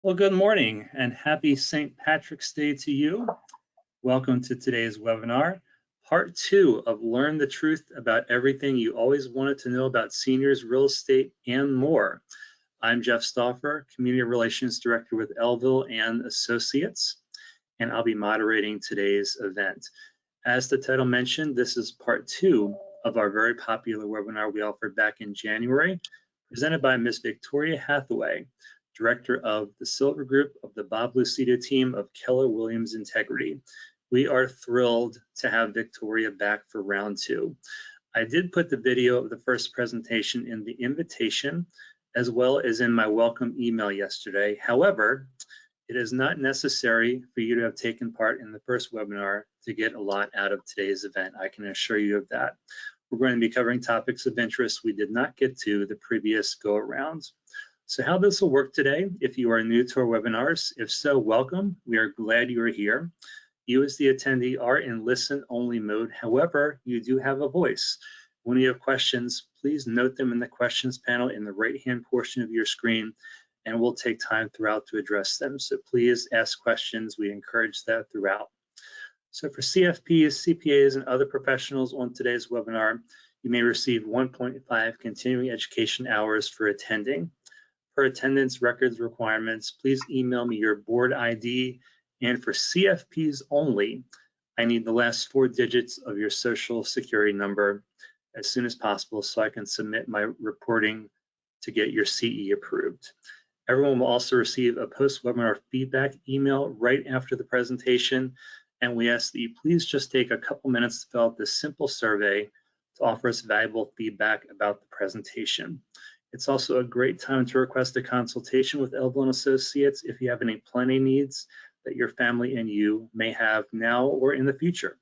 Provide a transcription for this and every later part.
Well, good morning and happy St. Patrick's Day to you. Welcome to today's webinar, part 2 of Learn the Truth About Everything You Always Wanted to Know About Seniors, Real Estate, and More. I'm Jeff Stauffer, Community Relations Director with Elville and Associates, and I'll be moderating today's event. As the title mentioned, this is part 2 of our very popular webinar we offered back in January, presented by Ms. Victoria Hathaway, Director of the Silver Group of the Bob Lucido team of Keller Williams Integrity. We are thrilled to have Victoria back for round 2. I did put the video of the first presentation in the invitation, as well as in my welcome email yesterday. However, it is not necessary for you to have taken part in the first webinar to get a lot out of today's event. I can assure you of that. We're going to be covering topics of interest we did not get to the previous go-arounds. So how this will work today, if you are new to our webinars, if so, welcome. We are glad you are here. You as the attendee are in listen-only mode. However, you do have a voice. When you have questions, please note them in the questions panel in the right-hand portion of your screen, and we'll take time throughout to address them. So please ask questions. We encourage that throughout. So for CFPs, CPAs, and other professionals on today's webinar, you may receive 1.5 continuing education hours for attending. For attendance records requirements, please email me your board ID. And for CFPs only, I need the last 4 digits of your social security number as soon as possible so I can submit my reporting to get your CE approved. Everyone will also receive a post-webinar feedback email right after the presentation, and we ask that you please just take a couple minutes to fill out this simple survey to offer us valuable feedback about the presentation. It's also a great time to request a consultation with Elville Associates if you have any planning needs that your family and you may have now or in the future.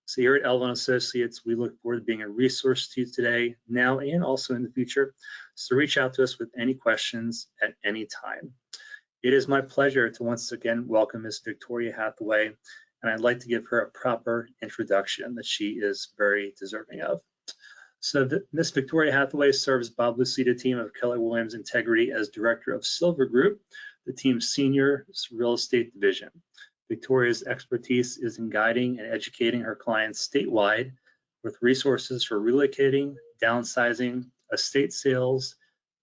So here at Elville Associates, we look forward to being a resource to you today, now and also in the future. So reach out to us with any questions at any time. It is my pleasure to once again welcome Ms. Victoria Hathaway, and I'd like to give her a proper introduction that she is very deserving of. So Ms. Victoria Hathaway serves Bob Lucido team of Keller Williams Integrity as Director of Silver Group, the team's senior real estate division. Victoria's expertise is in guiding and educating her clients statewide with resources for relocating, downsizing, estate sales,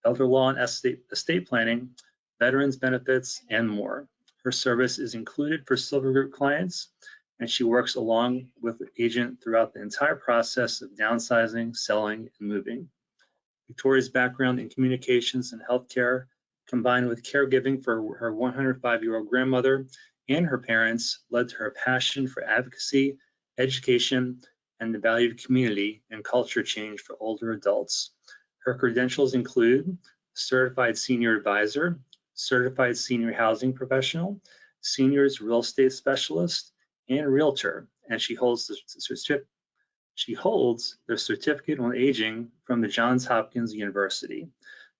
elder law and estate planning, veterans benefits, and more. Her service is included for Silver Group clients, and she works along with the agent throughout the entire process of downsizing, selling, and moving. Victoria's background in communications and healthcare, combined with caregiving for her 105-year-old grandmother and her parents, led to her passion for advocacy, education, and the value of community and culture change for older adults. Her credentials include Certified Senior Advisor, Certified Senior Housing Professional, Seniors Real Estate Specialist, and Realtor, and she holds the certificate on aging from the Johns Hopkins University.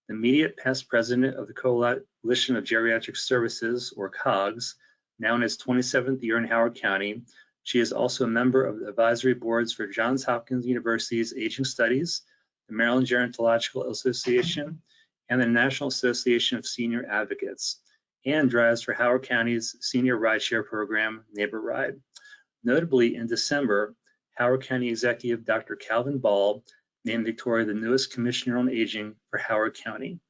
The immediate past president of the Coalition of Geriatric Services, or COGS, now in its 27th year in Howard County. She is also a member of the advisory boards for Johns Hopkins University's Aging Studies, the Maryland Gerontological Association, and the National Association of Senior Advocates, and drives for Howard County's senior rideshare program, Neighbor Ride. Notably, in December, Howard County Executive Dr. Calvin Ball named Victoria the newest Commissioner on Aging for Howard County.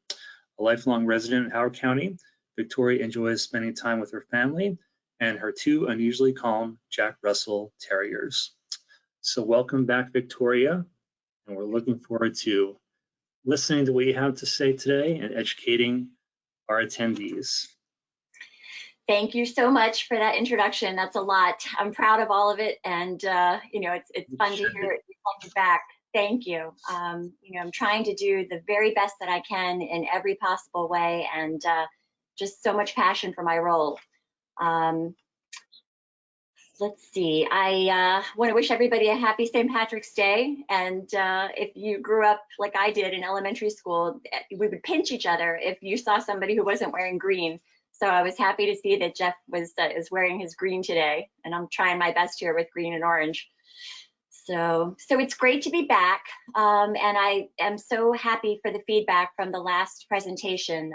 A lifelong resident of Howard County, Victoria enjoys spending time with her family and her 2 unusually calm Jack Russell Terriers. So welcome back, Victoria, and we're looking forward to listening to what you have to say today and educating our attendees. Thank you so much for that introduction. That's a lot. I'm proud of all of it, and you know, it's fun to hear it reflected back. Thank you. You know, I'm trying to do the very best that I can in every possible way, and just so much passion for my role. Let's see. I want to wish everybody a happy St. Patrick's Day. And if you grew up like I did in elementary school, we would pinch each other if you saw somebody who wasn't wearing green. So I was happy to see that Jeff is wearing his green today, and I'm trying my best here with green and orange. So it's great to be back, and I am so happy for the feedback from the last presentation.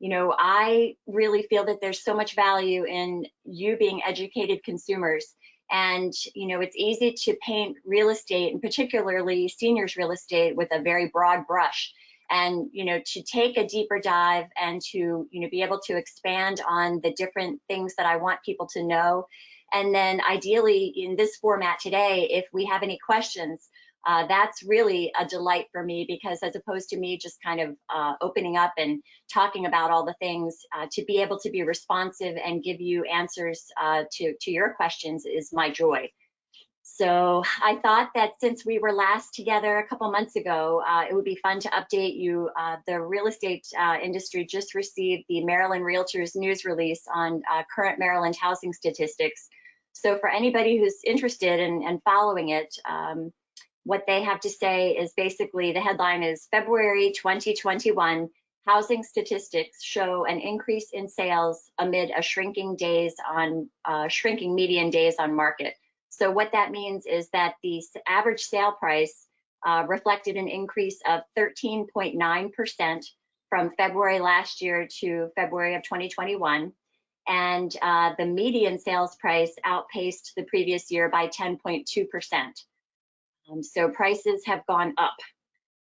You know, I really feel that there's so much value in you being educated consumers. And, you know, it's easy to paint real estate, and particularly seniors real estate, with a very broad brush. And, you know, to take a deeper dive and to, you know, be able to expand on the different things that I want people to know. And then ideally in this format today, if we have any questions, that's really a delight for me, because as opposed to me just kind of opening up and talking about all the things, to be able to be responsive and give you answers to your questions is my joy. So I thought that since we were last together a couple months ago, it would be fun to update you. The real estate industry just received the Maryland Realtors news release on current Maryland housing statistics. So for anybody who's interested in following it, what they have to say is basically, the headline is February 2021 housing statistics show an increase in sales amid a shrinking median days on market. So what that means is that the average sale price reflected an increase of 13.9% from February last year to February of 2021. And the median sales price outpaced the previous year by 10.2%. So prices have gone up.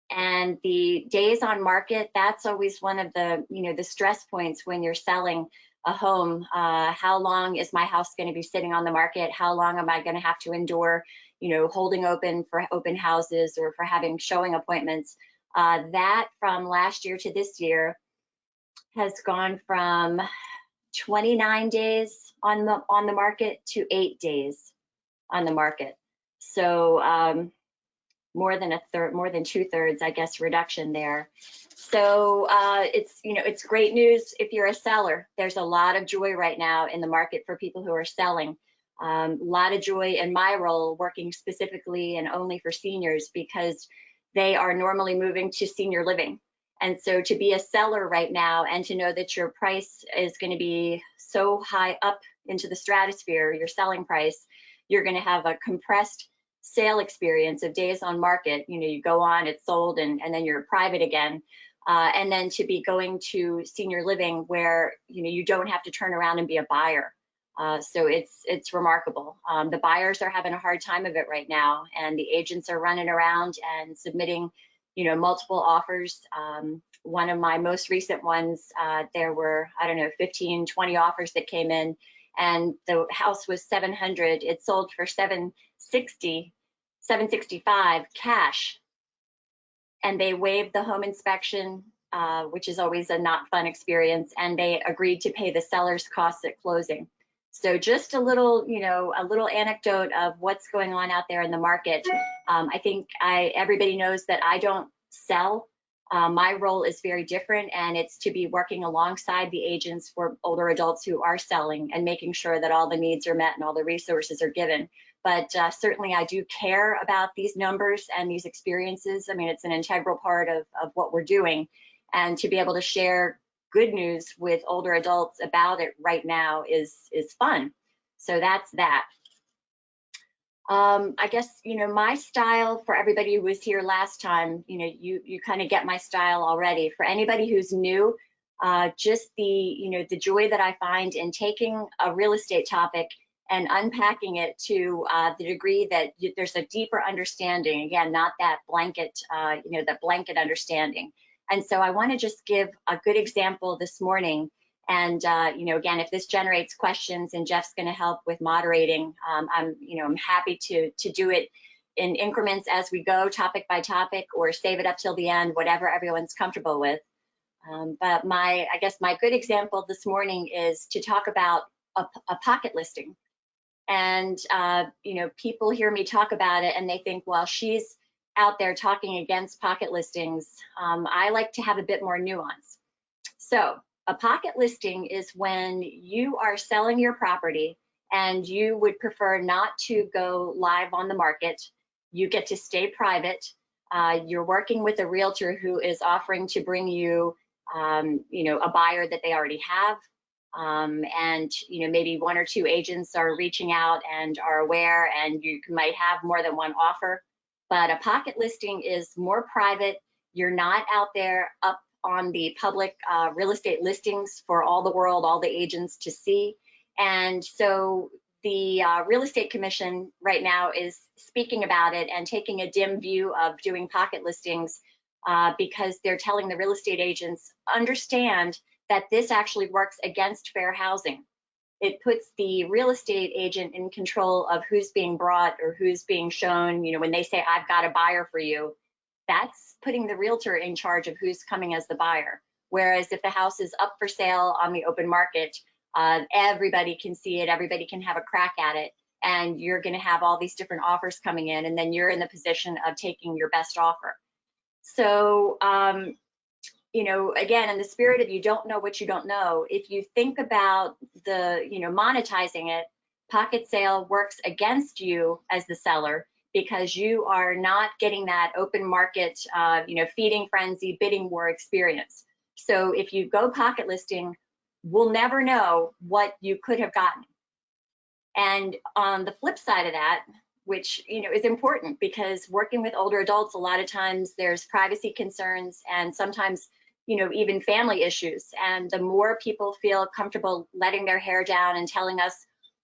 And the days on market, that's always one of the, you know, the stress points when you're selling a home. How long is my house going to be sitting on the market? How long am I going to have to endure, you know, holding open for open houses or for having showing appointments? That from last year to this year has gone from 29 days on the market to 8 days on the market. So more than 2/3, I guess, reduction there. So it's, you know, it's great news if you're a seller. There's a lot of joy right now in the market for people who are selling. A lot of joy in my role, working specifically and only for seniors, because they are normally moving to senior living. And so to be a seller right now and to know that your price is going to be so high up into the stratosphere, your selling price, you're going to have a compressed sale experience of days on market. You know, you go on, it's sold, and then you're private again. And then to be going to senior living where, you know, you don't have to turn around and be a buyer. So it's remarkable. The buyers are having a hard time of it right now, and the agents are running around and submitting, you know, multiple offers. One of my most recent ones, there were, I don't know, 15, 20 offers that came in, and the house was 700. It sold for 765 cash, and they waived the home inspection, which is always a not fun experience, and they agreed to pay the seller's costs at closing. So just a little, you know, a little anecdote of what's going on out there in the market. I think everybody knows that I don't sell. My role is very different, and it's to be working alongside the agents for older adults who are selling and making sure that all the needs are met and all the resources are given. But certainly I do care about these numbers and these experiences. I mean, it's an integral part of what we're doing, and to be able to share good news with older adults about it right now is fun. So that's that. I guess, you know, my style, for everybody who was here last time, you know, you kind of get my style already. For anybody who's new, just the, you know, the joy that I find in taking a real estate topic and unpacking it to the degree that there's a deeper understanding. Again, not that blanket, you know, that blanket understanding. And so I want to just give a good example this morning. And you know, again, if this generates questions and Jeff's going to help with moderating, I'm happy to do it in increments as we go, topic by topic, or save it up till the end, whatever everyone's comfortable with. But I guess my good example this morning is to talk about a pocket listing. And you know, people hear me talk about it and they think, well, she's out there talking against pocket listings. I like to have a bit more nuance. So a pocket listing is when you are selling your property and you would prefer not to go live on the market. You get to stay private. You're working with a realtor who is offering to bring you, you know, a buyer that they already have. And, you know, maybe 1 or 2 agents are reaching out and are aware, and you might have more than one offer. But a pocket listing is more private. You're not out there up on the public real estate listings for all the world, all the agents to see. And so the Real Estate Commission right now is speaking about it and taking a dim view of doing pocket listings because they're telling the real estate agents, understand that this actually works against fair housing. It puts the real estate agent in control of who's being brought or who's being shown. You know, when they say, I've got a buyer for you, that's putting the realtor in charge of who's coming as the buyer. Whereas if the house is up for sale on the open market, everybody can see it, everybody can have a crack at it, and you're going to have all these different offers coming in, and then you're in the position of taking your best offer. So, you know, again, in the spirit of you don't know what you don't know, if you think about the, you know, monetizing it, pocket sale works against you as the seller because you are not getting that open market, you know, feeding frenzy, bidding war experience. So if you go pocket listing, we'll never know what you could have gotten. And on the flip side of that, which, you know, is important because working with older adults, a lot of times there's privacy concerns and sometimes, you know, even family issues. And the more people feel comfortable letting their hair down and telling us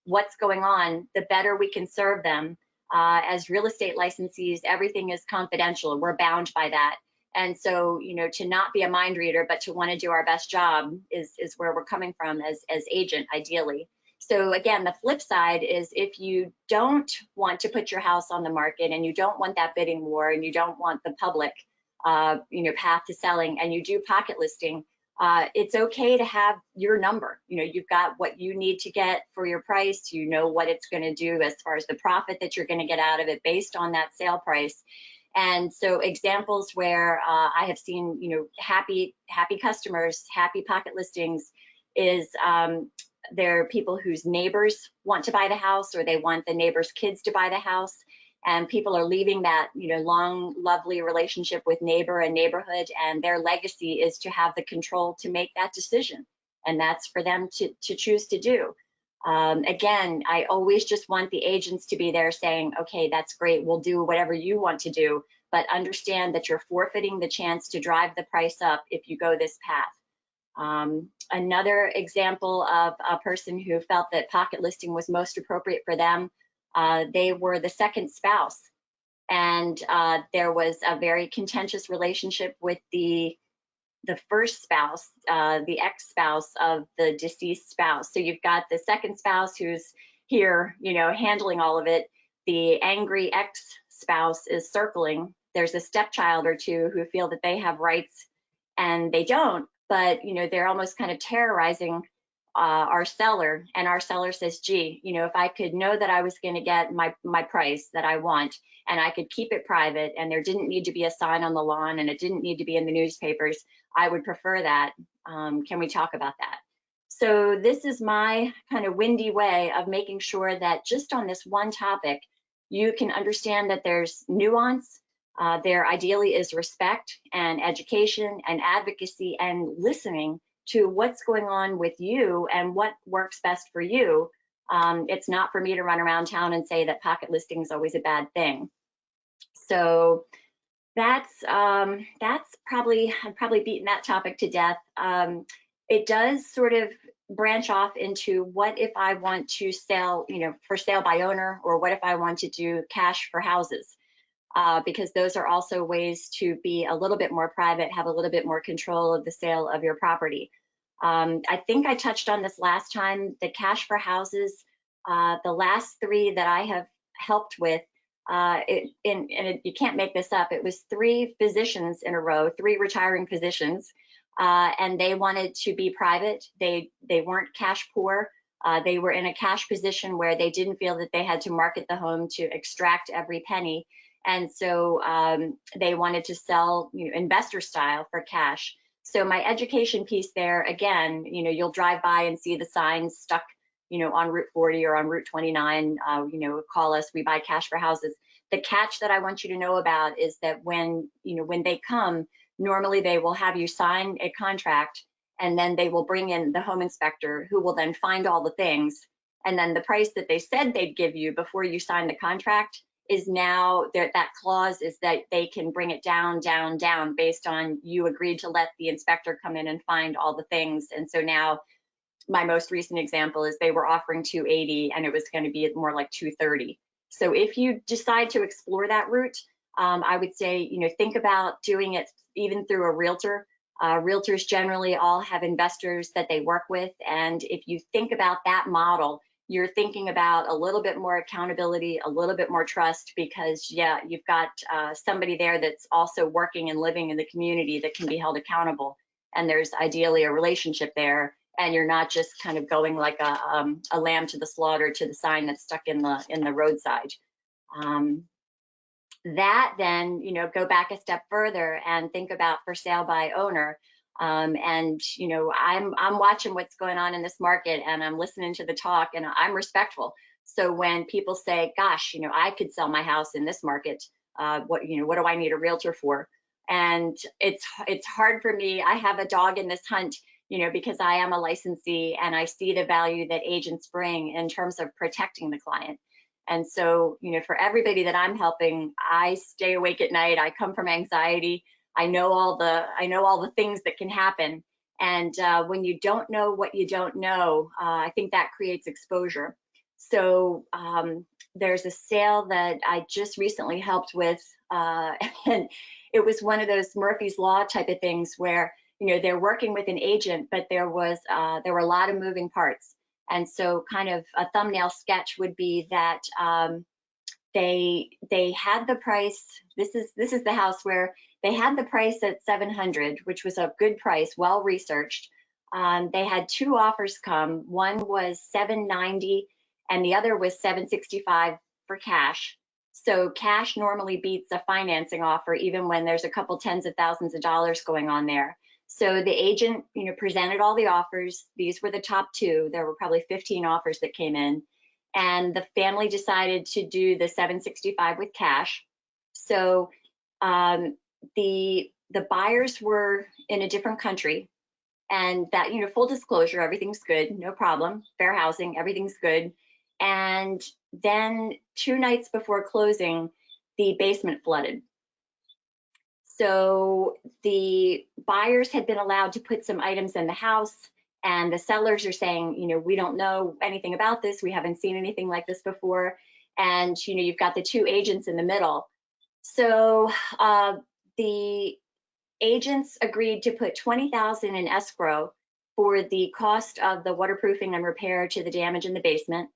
what's going on, the better we can serve them. As real estate licensees, everything is confidential. We're bound by that. And so, you know, to not be a mind reader, but to want to do our best job is where we're coming from as agent, ideally. So again, the flip side is if you don't want to put your house on the market and you don't want that bidding war and you don't want the public, you know, path to selling, and you do pocket listing, it's okay to have your number. You know, you've got what you need to get for your price. You know what it's going to do as far as the profit that you're going to get out of it based on that sale price. And so examples where I have seen, you know, happy customers, happy pocket listings is there are people whose neighbors want to buy the house or they want the neighbors' kids to buy the house. And people are leaving that, you know, long, lovely relationship with neighbor and neighborhood, and their legacy is to have the control to make that decision. And that's for them to choose to do. Again, I always just want the agents to be there saying, okay, that's great, we'll do whatever you want to do, but understand that you're forfeiting the chance to drive the price up if you go this path. Another example of a person who felt that pocket listing was most appropriate for them, they were the second spouse. And there was a very contentious relationship with the first spouse, the ex-spouse of the deceased spouse. So you've got the second spouse who's here, you know, handling all of it. The angry ex-spouse is circling. There's a stepchild or two who feel that they have rights and they don't, but, you know, they're almost kind of terrorizing our seller, and our seller says, gee, you know, if I could know that I was going to get my price that I want, and I could keep it private, and there didn't need to be a sign on the lawn, and it didn't need to be in the newspapers, I would prefer that. Can we talk about that? So this is my kind of windy way of making sure that just on this one topic, you can understand that there's nuance. There ideally is respect and education and advocacy and listening to what's going on with you and what works best for you. It's not for me to run around town and say that pocket listing is always a bad thing. So that's probably, I'm probably beating that topic to death. It does sort of branch off into what if I want to sell, you know, for sale by owner, or what if I want to do cash for houses? Because those are also ways to be a little bit more private, have a little bit more control of the sale of your property. I think I touched on this last time, the cash for houses, the last 3 that I have helped with, you can't make this up, it was 3 physicians in a row, 3 retiring physicians, and they wanted to be private. They weren't cash poor. They were in a cash position where they didn't feel that they had to market the home to extract every penny. And so they wanted to sell, you know, investor style for cash. So my education piece there, again, you know, you'll drive by and see the signs stuck, you know, on Route 40 or on Route 29, you know, call us, we buy cash for houses. The catch that I want you to know about is that when, you know, when they come, normally they will have you sign a contract, and then they will bring in the home inspector, who will then find all the things. And then the price that they said they'd give you before you sign the contract is now that clause is that they can bring it down, down, down based on you agreed to let the inspector come in and find all the things. And so now my most recent example is they were offering 280 and it was going to be more like 230. So if you decide to explore that route, I would say, think about doing it even through a realtor. Realtors generally all have investors that they work with. And if you think about that model, you're thinking about a little bit more accountability, a little bit more trust, because yeah, you've got somebody there that's also working and living in the community that can be held accountable. And there's ideally a relationship there. And you're not just kind of going like a lamb to the slaughter to the sign that's stuck in the roadside. That then, go back a step further and think about for sale by owner. I'm watching what's going on in this market, and I'm listening to the talk, and I'm respectful. So when people say, gosh, I could sell my house in this market, what do I need a realtor for? And it's hard for me. I have a dog in this hunt, because I am a licensee and I see the value that agents bring in terms of protecting the client. And so, for everybody that I'm helping, I stay awake at night. I come from anxiety. I know all the things that can happen. And when you don't know what you don't know, I think that creates exposure. So there's a sale that I just recently helped with, and it was one of those Murphy's Law type of things where they're working with an agent, but there were a lot of moving parts. And so kind of a thumbnail sketch would be that they had the price. This is the house where they had the price at 700, which was a good price, well researched. They had two offers come. One was 790 and the other was 765 for cash. So cash normally beats a financing offer, even when there's a couple tens of thousands of dollars going on there. So the agent, presented all the offers. These were the top two. There were probably 15 offers that came in, and the family decided to do the 765 with cash. So the buyers were in a different country, and that, full disclosure, everything's good, no problem, fair housing, everything's good. And then 2 nights before closing, the basement flooded. So the buyers had been allowed to put some items in the house, and the sellers are saying, we don't know anything about this. We haven't seen anything like this before. And, you've got the two agents in the middle. So the agents agreed to put $20,000 in escrow for the cost of the waterproofing and repair to the damage in the basement.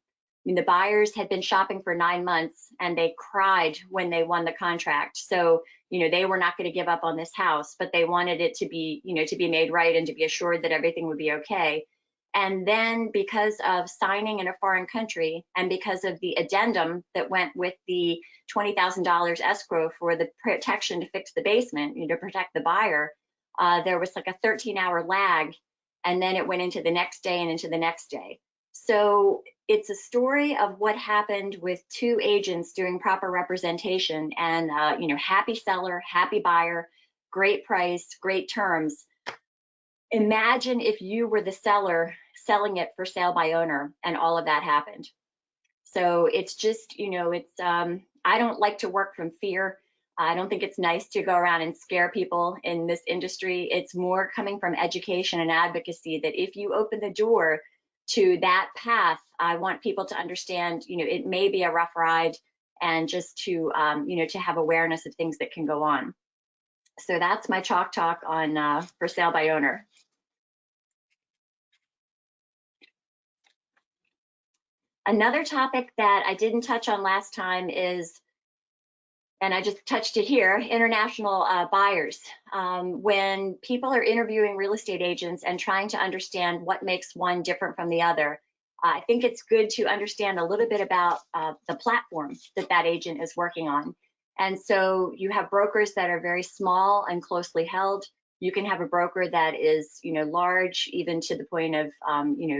The buyers had been shopping for 9 months, and they cried when they won the contract. So, they were not going to give up on this house, but they wanted it to be, to be made right and to be assured that everything would be okay. And then because of signing in a foreign country and because of the addendum that went with the $20,000 escrow for the protection to fix the basement, to protect the buyer, there was like a 13-hour lag, and then it went into the next day and into the next day. So it's a story of what happened with two agents doing proper representation, and happy seller, happy buyer, great price, great terms. Imagine if you were the seller selling it for sale by owner and all of that happened. So it's just, I don't like to work from fear. I don't think it's nice to go around and scare people in this industry. It's more coming from education and advocacy that if you open the door to that path, I want people to understand, it may be a rough ride, and just to, to have awareness of things that can go on. So that's my chalk talk on for sale by owner. Another topic that I didn't touch on last time is, and I just touched it here, international buyers. When people are interviewing real estate agents and trying to understand what makes one different from the other, I think it's good to understand a little bit about the platform that agent is working on. And so you have brokers that are very small and closely held. You can have a broker that is, large, even to the point of,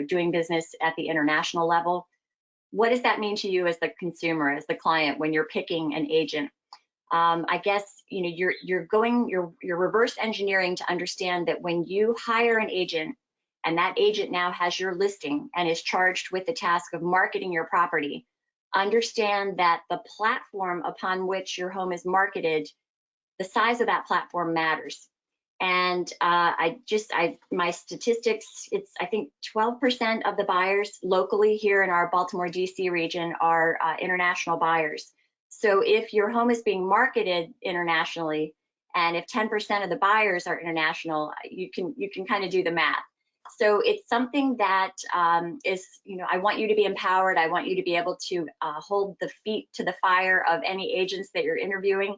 doing business at the international level. What does that mean to you as the consumer, as the client, when you're picking an agent? I guess you're reverse engineering to understand that when you hire an agent, and that agent now has your listing and is charged with the task of marketing your property, understand that the platform upon which your home is marketed, the size of that platform matters. And my statistics, it's, I think 12% of the buyers locally here in our Baltimore, DC region are international buyers. So if your home is being marketed internationally, and if 10% of the buyers are international, you can kind of do the math. So it's something that is, I want you to be empowered. I want you to be able to hold the feet to the fire of any agents that you're interviewing.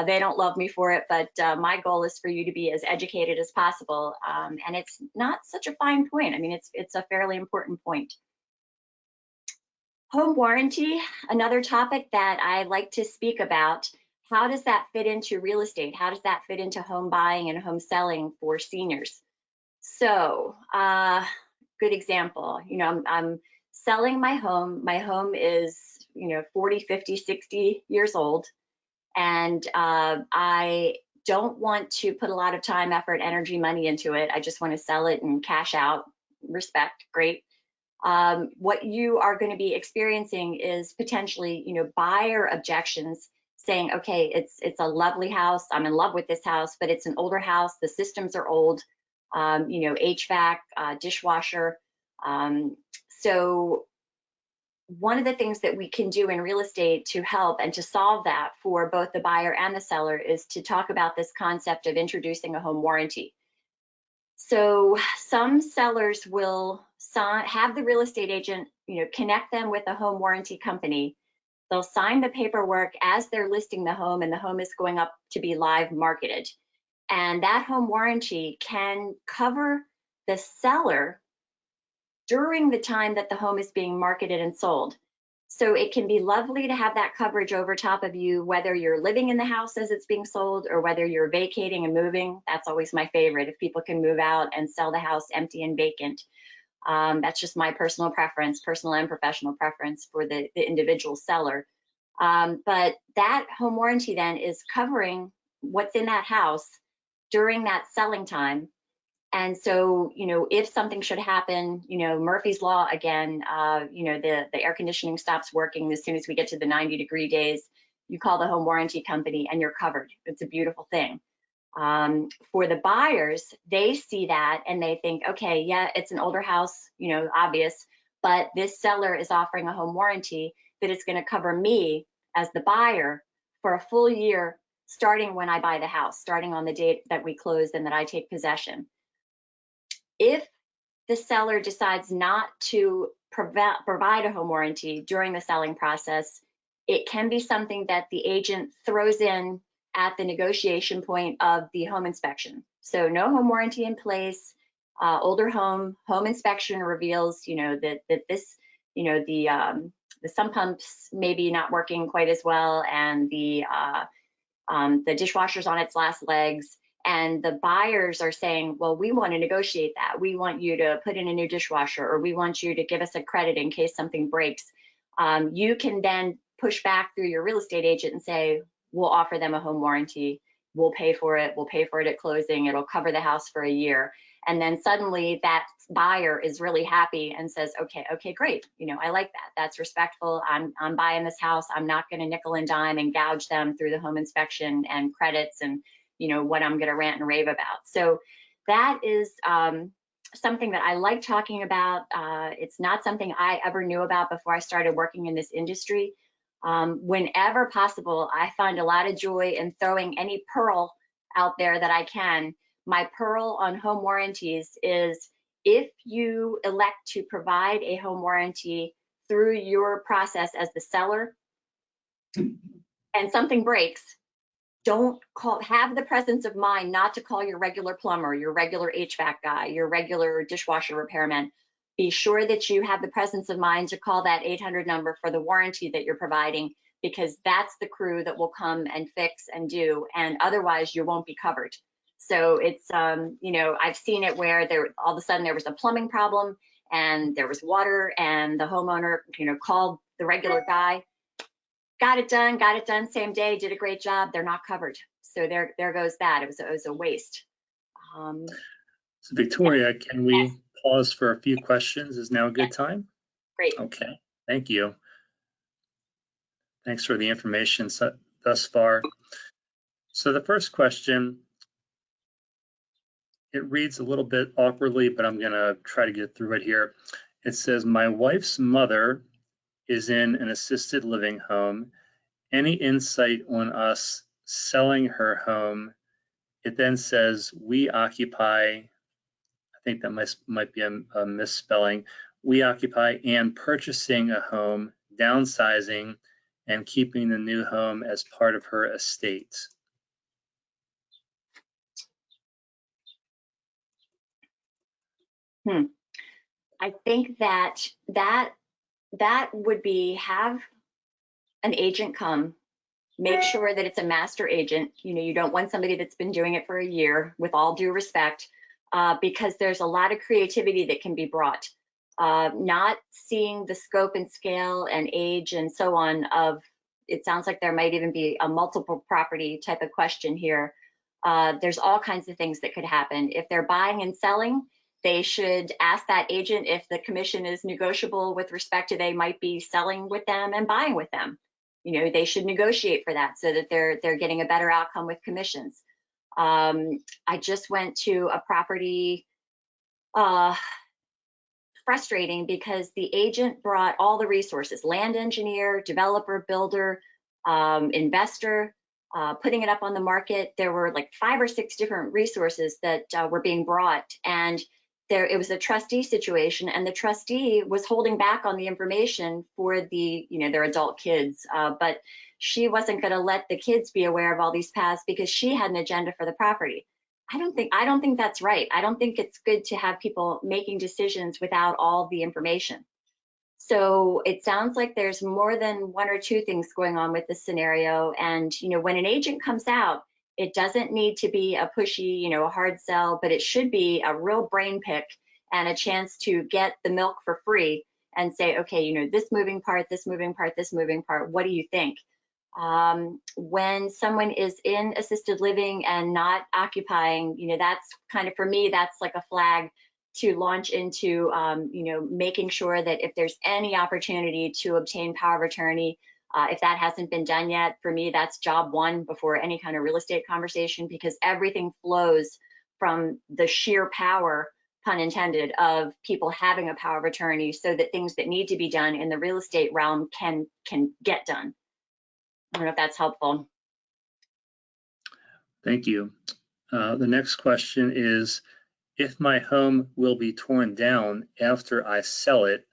They don't love me for it, but my goal is for you to be as educated as possible. And it's not such a fine point. I mean, it's a fairly important point. Home warranty, another topic that I like to speak about. How does that fit into real estate? How does that fit into home buying and home selling for seniors? So, good example, I'm selling my home. My home is, 40, 50, 60 years old. And I don't want to put a lot of time, effort, energy, money into it. I just want to sell it and cash out. Respect, great. What you are going to be experiencing is potentially, buyer objections saying, okay, it's a lovely house. I'm in love with this house, but it's an older house. The systems are old, HVAC, dishwasher. So one of the things that we can do in real estate to help and to solve that for both the buyer and the seller is to talk about this concept of introducing a home warranty. So some sellers will have the real estate agent, connect them with a home warranty company. They'll sign the paperwork as they're listing the home, and the home is going up to be live marketed. And that home warranty can cover the seller during the time that the home is being marketed and sold. So it can be lovely to have that coverage over top of you, whether you're living in the house as it's being sold or whether you're vacating and moving. That's always my favorite, if people can move out and sell the house empty and vacant. That's just my personal preference, personal and professional preference for the individual seller. But that home warranty then is covering what's in that house during that selling time. And so, if something should happen, Murphy's Law again, the air conditioning stops working as soon as we get to the 90-degree days, you call the home warranty company and you're covered. It's a beautiful thing. For the buyers, they see that and they think, okay, yeah, it's an older house, obvious, but this seller is offering a home warranty that is going to cover me as the buyer for a full year, starting when I buy the house, starting on the date that we close and that I take possession. If the seller decides not to provide a home warranty during the selling process, it can be something that the agent throws in at the negotiation point of the home inspection. So no home warranty in place, older home inspection reveals, that this, the sump pumps maybe not working quite as well, and the dishwasher's on its last legs. And the buyers are saying, well, we want to negotiate that. We want you to put in a new dishwasher, or we want you to give us a credit in case something breaks. You can then push back through your real estate agent and say, we'll offer them a home warranty. We'll pay for it. We'll pay for it at closing. It'll cover the house for a year. And then suddenly that buyer is really happy and says, okay, great. I like that. That's respectful. I'm buying this house. I'm not going to nickel and dime and gouge them through the home inspection and credits and what I'm going to rant and rave about. So that is something that I like talking about. It's not something I ever knew about before I started working in this industry. Whenever possible, I find a lot of joy in throwing any pearl out there that I can. My pearl on home warranties is, if you elect to provide a home warranty through your process as the seller and something breaks, have the presence of mind not to call your regular plumber, your regular HVAC guy, your regular dishwasher repairman. Be sure that you have the presence of mind to call that 800 number for the warranty that you're providing, because that's the crew that will come and fix and do, and otherwise you won't be covered. So it's, I've seen it where all of a sudden there was a plumbing problem and there was water, and the homeowner, called the regular guy, got it done same day, did a great job. They're not covered. So there goes that. It was a waste. So Victoria, can we pause for a few questions? Is now a good time? Great. Okay, thank you. Thanks for the information thus far. So the first question, it reads a little bit awkwardly, but I'm gonna try to get through it here. It says, my wife's mother is in an assisted living home. Any insight on us selling her home? It then says, we occupy, I think that might be a misspelling, we occupy and purchasing a home, downsizing, and keeping the new home as part of her estate. I think that would be have an agent come, make sure that it's a master agent. You know, you don't want somebody that's been doing it for a year, with all due respect, because there's a lot of creativity that can be brought. Not seeing the scope and scale and age and so on of, it sounds like there might even be a multiple property type of question here. There's all kinds of things that could happen. If they're buying and selling, they should ask that agent if the commission is negotiable with respect to they might be selling with them and buying with them. You know, they should negotiate for that so that they're getting a better outcome with commissions. I just went to a property, frustrating because the agent brought all the resources, land engineer, developer, builder, investor, putting it up on the market. There were like 5 or 6 different resources that were being brought, and it was a trustee situation, and the trustee was holding back on the information for the, you know, their adult kids, but she wasn't going to let the kids be aware of all these paths because she had an agenda for the property. I don't think that's right. I don't think it's good to have people making decisions without all the information. So it sounds like there's more than 1 or 2 things going on with this scenario. And, you know, when an agent comes out, it doesn't need to be a pushy, you know, a hard sell, but it should be a real brain pick and a chance to get the milk for free and say, okay, you know, this moving part, this moving part, this moving part, what do you think? When someone is in assisted living and not occupying, you know, that's kind of, for me, that's like a flag to launch into, you know, making sure that if there's any opportunity to obtain power of attorney, if that hasn't been done yet, for me, that's job 1 before any kind of real estate conversation, because everything flows from the sheer power, pun intended, of people having a power of attorney so that things that need to be done in the real estate realm can get done. I don't know if that's helpful. Thank you. The next question is, if my home will be torn down after I sell it,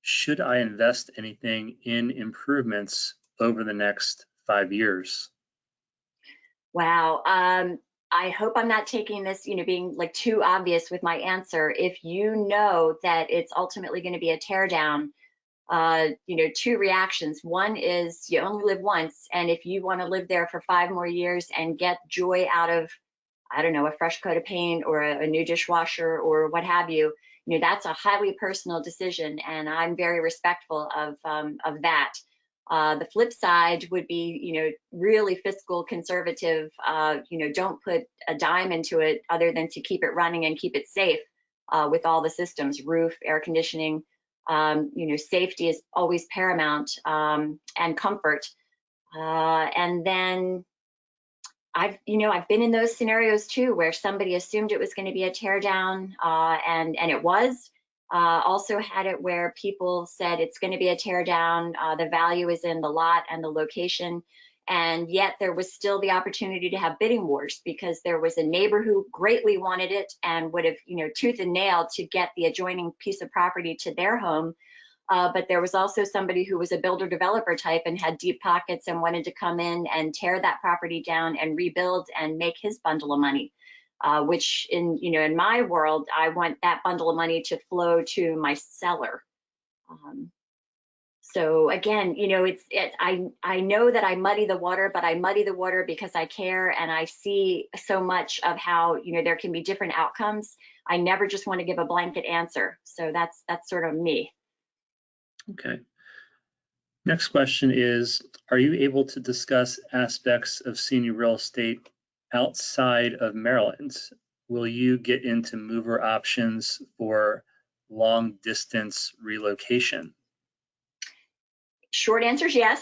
should I invest anything in improvements over the next 5 years? Wow. I hope I'm not taking this, you know, being like too obvious with my answer. If you know that it's ultimately going to be a tear down, you know, 2 reactions. One is you only live once, and if you want to live there for 5 more years and get joy out of, I don't know, a fresh coat of paint or a new dishwasher or what have you, you know, that's a highly personal decision, and I'm very respectful of that. The flip side would be, you know, really fiscal conservative. You know, don't put a dime into it other than to keep it running and keep it safe with all the systems, roof, air conditioning. You know, safety is always paramount, and comfort. And then I've been in those scenarios too, where somebody assumed it was going to be a tear down, and it was. Also had it where people said it's going to be a tear down. The value is in the lot and the location, and yet there was still the opportunity to have bidding wars because there was a neighbor who greatly wanted it and would have, you know, tooth and nail to get the adjoining piece of property to their home. But there was also somebody who was a builder developer type and had deep pockets and wanted to come in and tear that property down and rebuild and make his bundle of money, which in my world, I want that bundle of money to flow to my seller. So again, you know, I know that I muddy the water, but I muddy the water because I care and I see so much of how, you know, there can be different outcomes. I never just want to give a blanket answer. So that's sort of me. Okay. Next question is, are you able to discuss aspects of senior real estate outside of Maryland? Will you get into mover options for long distance relocation? Short answer is yes.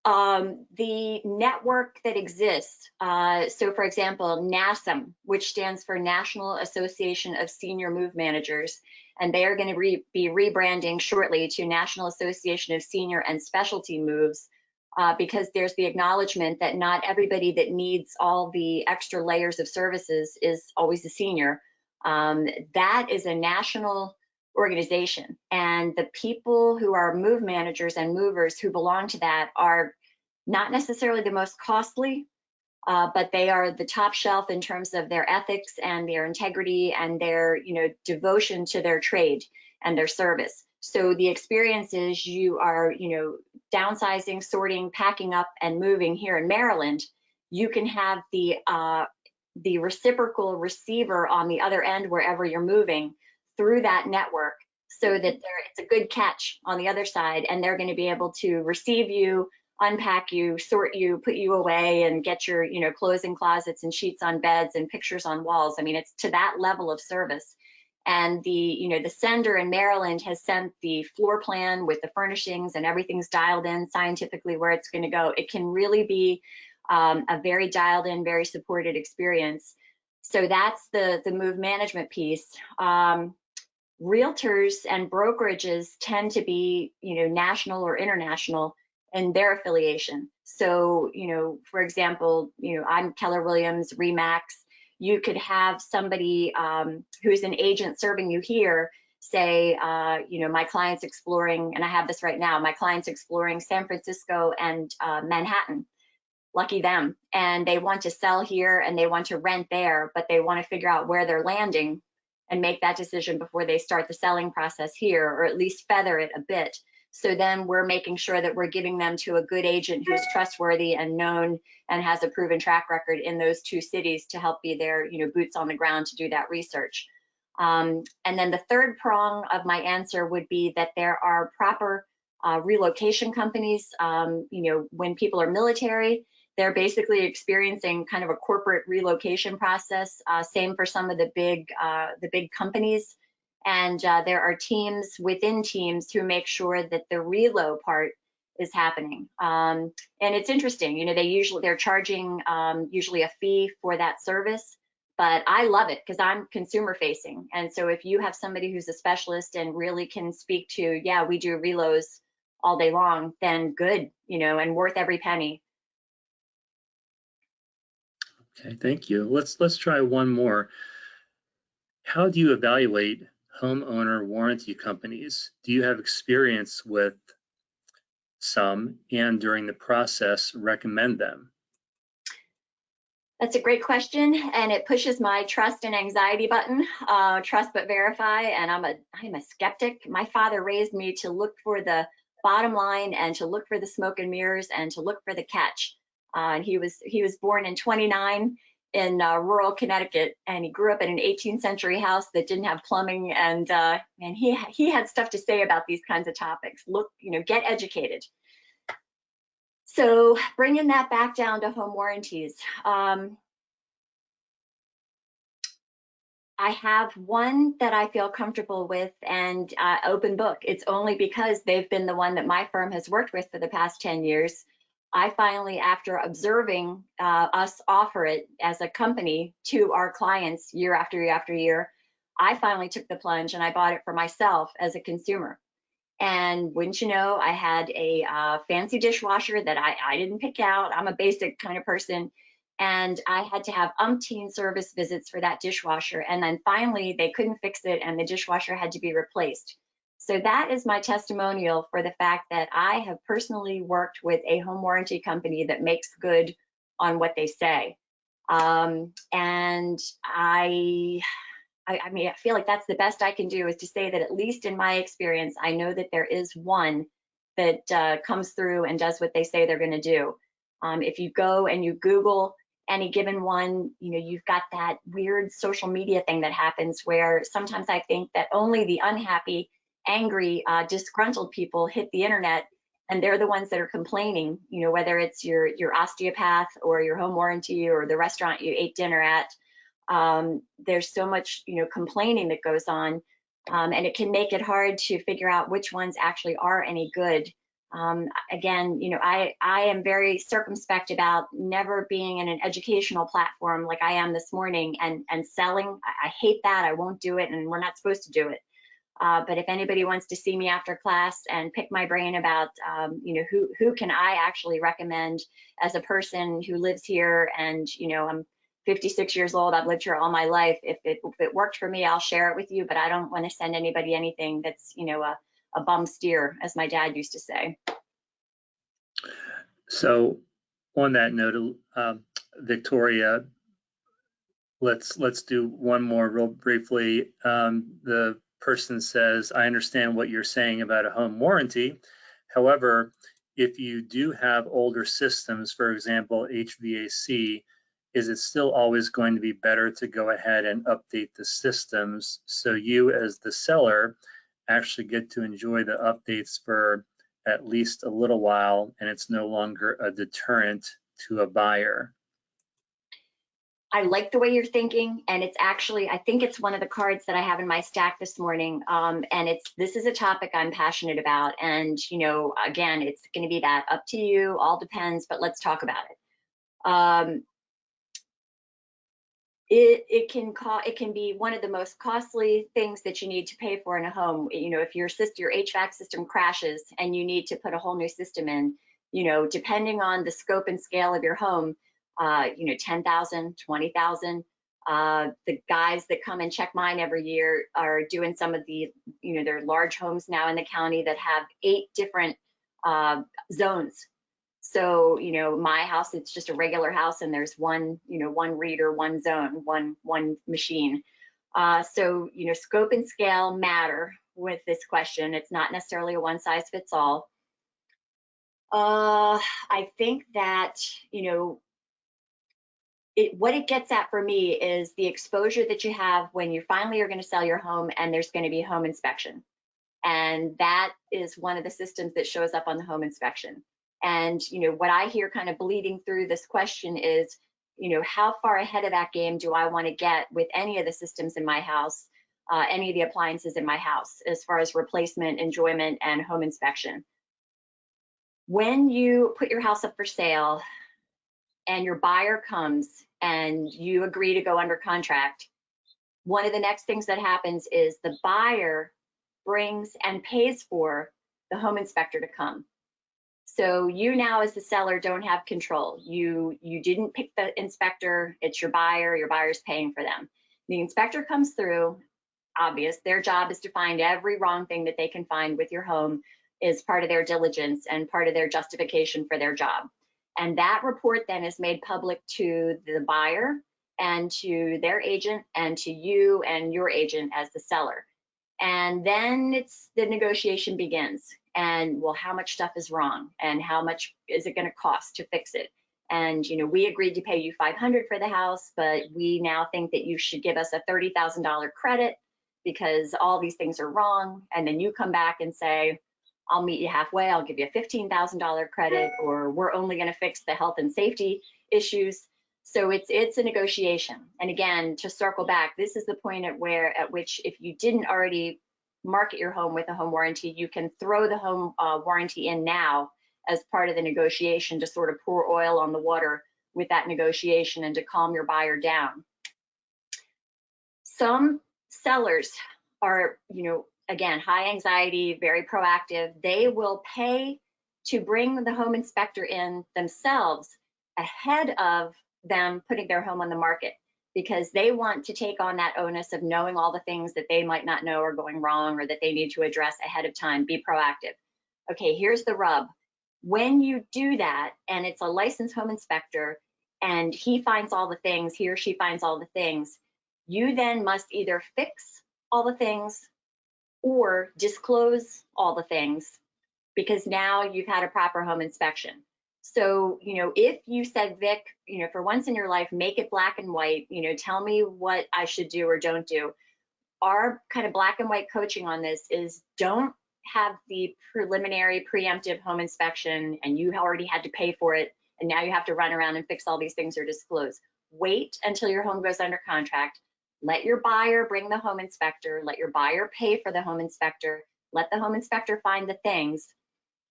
The network that exists, so for example, NASM, which stands for National Association of Senior Move Managers, and they are going to be rebranding shortly to National Association of Senior and Specialty Moves, because there's the acknowledgement that not everybody that needs all the extra layers of services is always a senior. That is a national organization, and the people who are move managers and movers who belong to that are not necessarily the most costly, but they are the top shelf in terms of their ethics and their integrity and their, devotion to their trade and their service. So the experience is you are, downsizing, sorting, packing up, and moving here in Maryland. You can have the reciprocal receiver on the other end wherever you're moving through that network, so that it's a good catch on the other side, and they're going to be able to receive you, unpack you, sort you, put you away, and get your, clothes in closets and sheets on beds and pictures on walls. I mean, it's to that level of service. And the sender in Maryland has sent the floor plan with the furnishings, and everything's dialed in scientifically where it's going to go. It can really be a very dialed in, very supported experience. So that's the move management piece. Realtors and brokerages tend to be, national or international in their affiliation. So, for example, I'm Keller Williams, Remax. You could have somebody who's an agent serving you here say, my client's exploring, and I have this right now, my client's exploring San Francisco and Manhattan. Lucky them. And they want to sell here and they want to rent there, but they want to figure out where they're landing and make that decision before they start the selling process here, or at least feather it a bit. So then we're making sure that we're giving them to a good agent who's trustworthy and known and has a proven track record in those two cities to help be their, boots on the ground to do that research. And then the third prong of my answer would be that there are proper relocation companies. When people are military, they're basically experiencing kind of a corporate relocation process. Same for some of the big companies. And there are teams within teams who make sure that the relo part is happening. And it's interesting, they're charging usually a fee for that service, but I love it because I'm consumer facing. And so if you have somebody who's a specialist and really can speak to, yeah, we do relos all day long, then good, and worth every penny. Okay, thank you. Let's try one more. How do you evaluate homeowner warranty companies? Do you have experience with some, and during the process recommend them? That's a great question, and it pushes my trust and anxiety button. Trust but verify, and I'm a skeptic. My father raised me to look for the bottom line and to look for the smoke and mirrors and to look for the catch. And he was born in 29 in rural Connecticut, and he grew up in an 18th century house that didn't have plumbing, and he had stuff to say about these kinds of topics. Look, get educated. So bringing that back down to home warranties, I have one that I feel comfortable with, and open book. It's only because they've been the one that my firm has worked with for the past 10 years. I finally, after observing us offer it as a company to our clients year after year after year, I finally took the plunge and I bought it for myself as a consumer. And wouldn't you know, I had a fancy dishwasher that I didn't pick out. I'm a basic kind of person. And I had to have umpteen service visits for that dishwasher. And then finally, they couldn't fix it and the dishwasher had to be replaced. So that is my testimonial for the fact that I have personally worked with a home warranty company that makes good on what they say. And I mean, I feel like that's the best I can do, is to say that at least in my experience, I know that there is one that comes through and does what they say they're going to do. If you go and you Google any given one, you've got that weird social media thing that happens where sometimes I think that only the unhappy, angry, disgruntled people hit the internet, and they're the ones that are complaining, whether it's your osteopath or your home warranty or the restaurant you ate dinner at. There's so much, complaining that goes on, and it can make it hard to figure out which ones actually are any good. Again, I am very circumspect about never being in an educational platform like I am this morning and selling. I hate that. I won't do it, and we're not supposed to do it. But if anybody wants to see me after class and pick my brain about, who can I actually recommend as a person who lives here, and I'm 56 years old, I've lived here all my life. If it worked for me, I'll share it with you, but I don't want to send anybody anything that's, a bum steer, as my dad used to say. So on that note, Victoria, let's do one more real briefly. The person says, I understand what you're saying about a home warranty. However, if you do have older systems, for example, HVAC, is it still always going to be better to go ahead and update the systems so you as the seller actually get to enjoy the updates for at least a little while, and it's no longer a deterrent to a buyer? I like the way you're thinking, and it's actually, I think it's one of the cards that I have in my stack this morning. And this is a topic I'm passionate about. And, again, it's going to be that up to you, all depends, but let's talk about it. It can be one of the most costly things that you need to pay for in a home. If your HVAC system crashes and you need to put a whole new system in, depending on the scope and scale of your home, 10,000, 20,000. The guys that come and check mine every year are doing some of the, there are large homes now in the county that have 8 different zones. So, my house, it's just a regular house, and there's one reader, one zone, one machine. So, scope and scale matter with this question. It's not necessarily a one size fits all. I think that, what it gets at for me is the exposure that you have when you finally are going to sell your home and there's going to be home inspection. And that is one of the systems that shows up on the home inspection. And, what I hear kind of bleeding through this question is, how far ahead of that game do I want to get with any of the systems in my house, any of the appliances in my house, as far as replacement, enjoyment, and home inspection? When you put your house up for sale, and your buyer comes and you agree to go under contract, one of the next things that happens is the buyer brings and pays for the home inspector to come. So you now as the seller don't have control. You didn't pick the inspector, it's your buyer's paying for them. The inspector comes through, obvious, their job is to find every wrong thing that they can find with your home, is part of their diligence and part of their justification for their job. And that report then is made public to the buyer and to their agent and to you and your agent as the seller. And then the negotiation begins. And, well, how much stuff is wrong and how much is it going to cost to fix it? And, we agreed to pay you $500 for the house, but we now think that you should give us a $30,000 credit because all these things are wrong. And then you come back and say, I'll meet you halfway, I'll give you a $15,000 credit, or we're only going to fix the health and safety issues. So it's a negotiation. And again, to circle back, this is the point at which if you didn't already market your home with a home warranty, you can throw the home warranty in now as part of the negotiation to sort of pour oil on the water with that negotiation and to calm your buyer down. Some sellers are, again, high anxiety, very proactive. They will pay to bring the home inspector in themselves ahead of them putting their home on the market, because they want to take on that onus of knowing all the things that they might not know are going wrong or that they need to address ahead of time, be proactive. Okay, here's the rub. When you do that, and it's a licensed home inspector, and he finds all the things, he or she finds all the things, you then must either fix all the things or disclose all the things, because now you've had a proper home inspection. So, if you said, Vic, for once in your life, make it black and white, tell me what I should do or don't do. Our kind of black and white coaching on this is don't have the preliminary preemptive home inspection and you already had to pay for it and now you have to run around and fix all these things or disclose. Wait until your home goes under contract. Let your buyer bring the home inspector, let your buyer pay for the home inspector, let the home inspector find the things.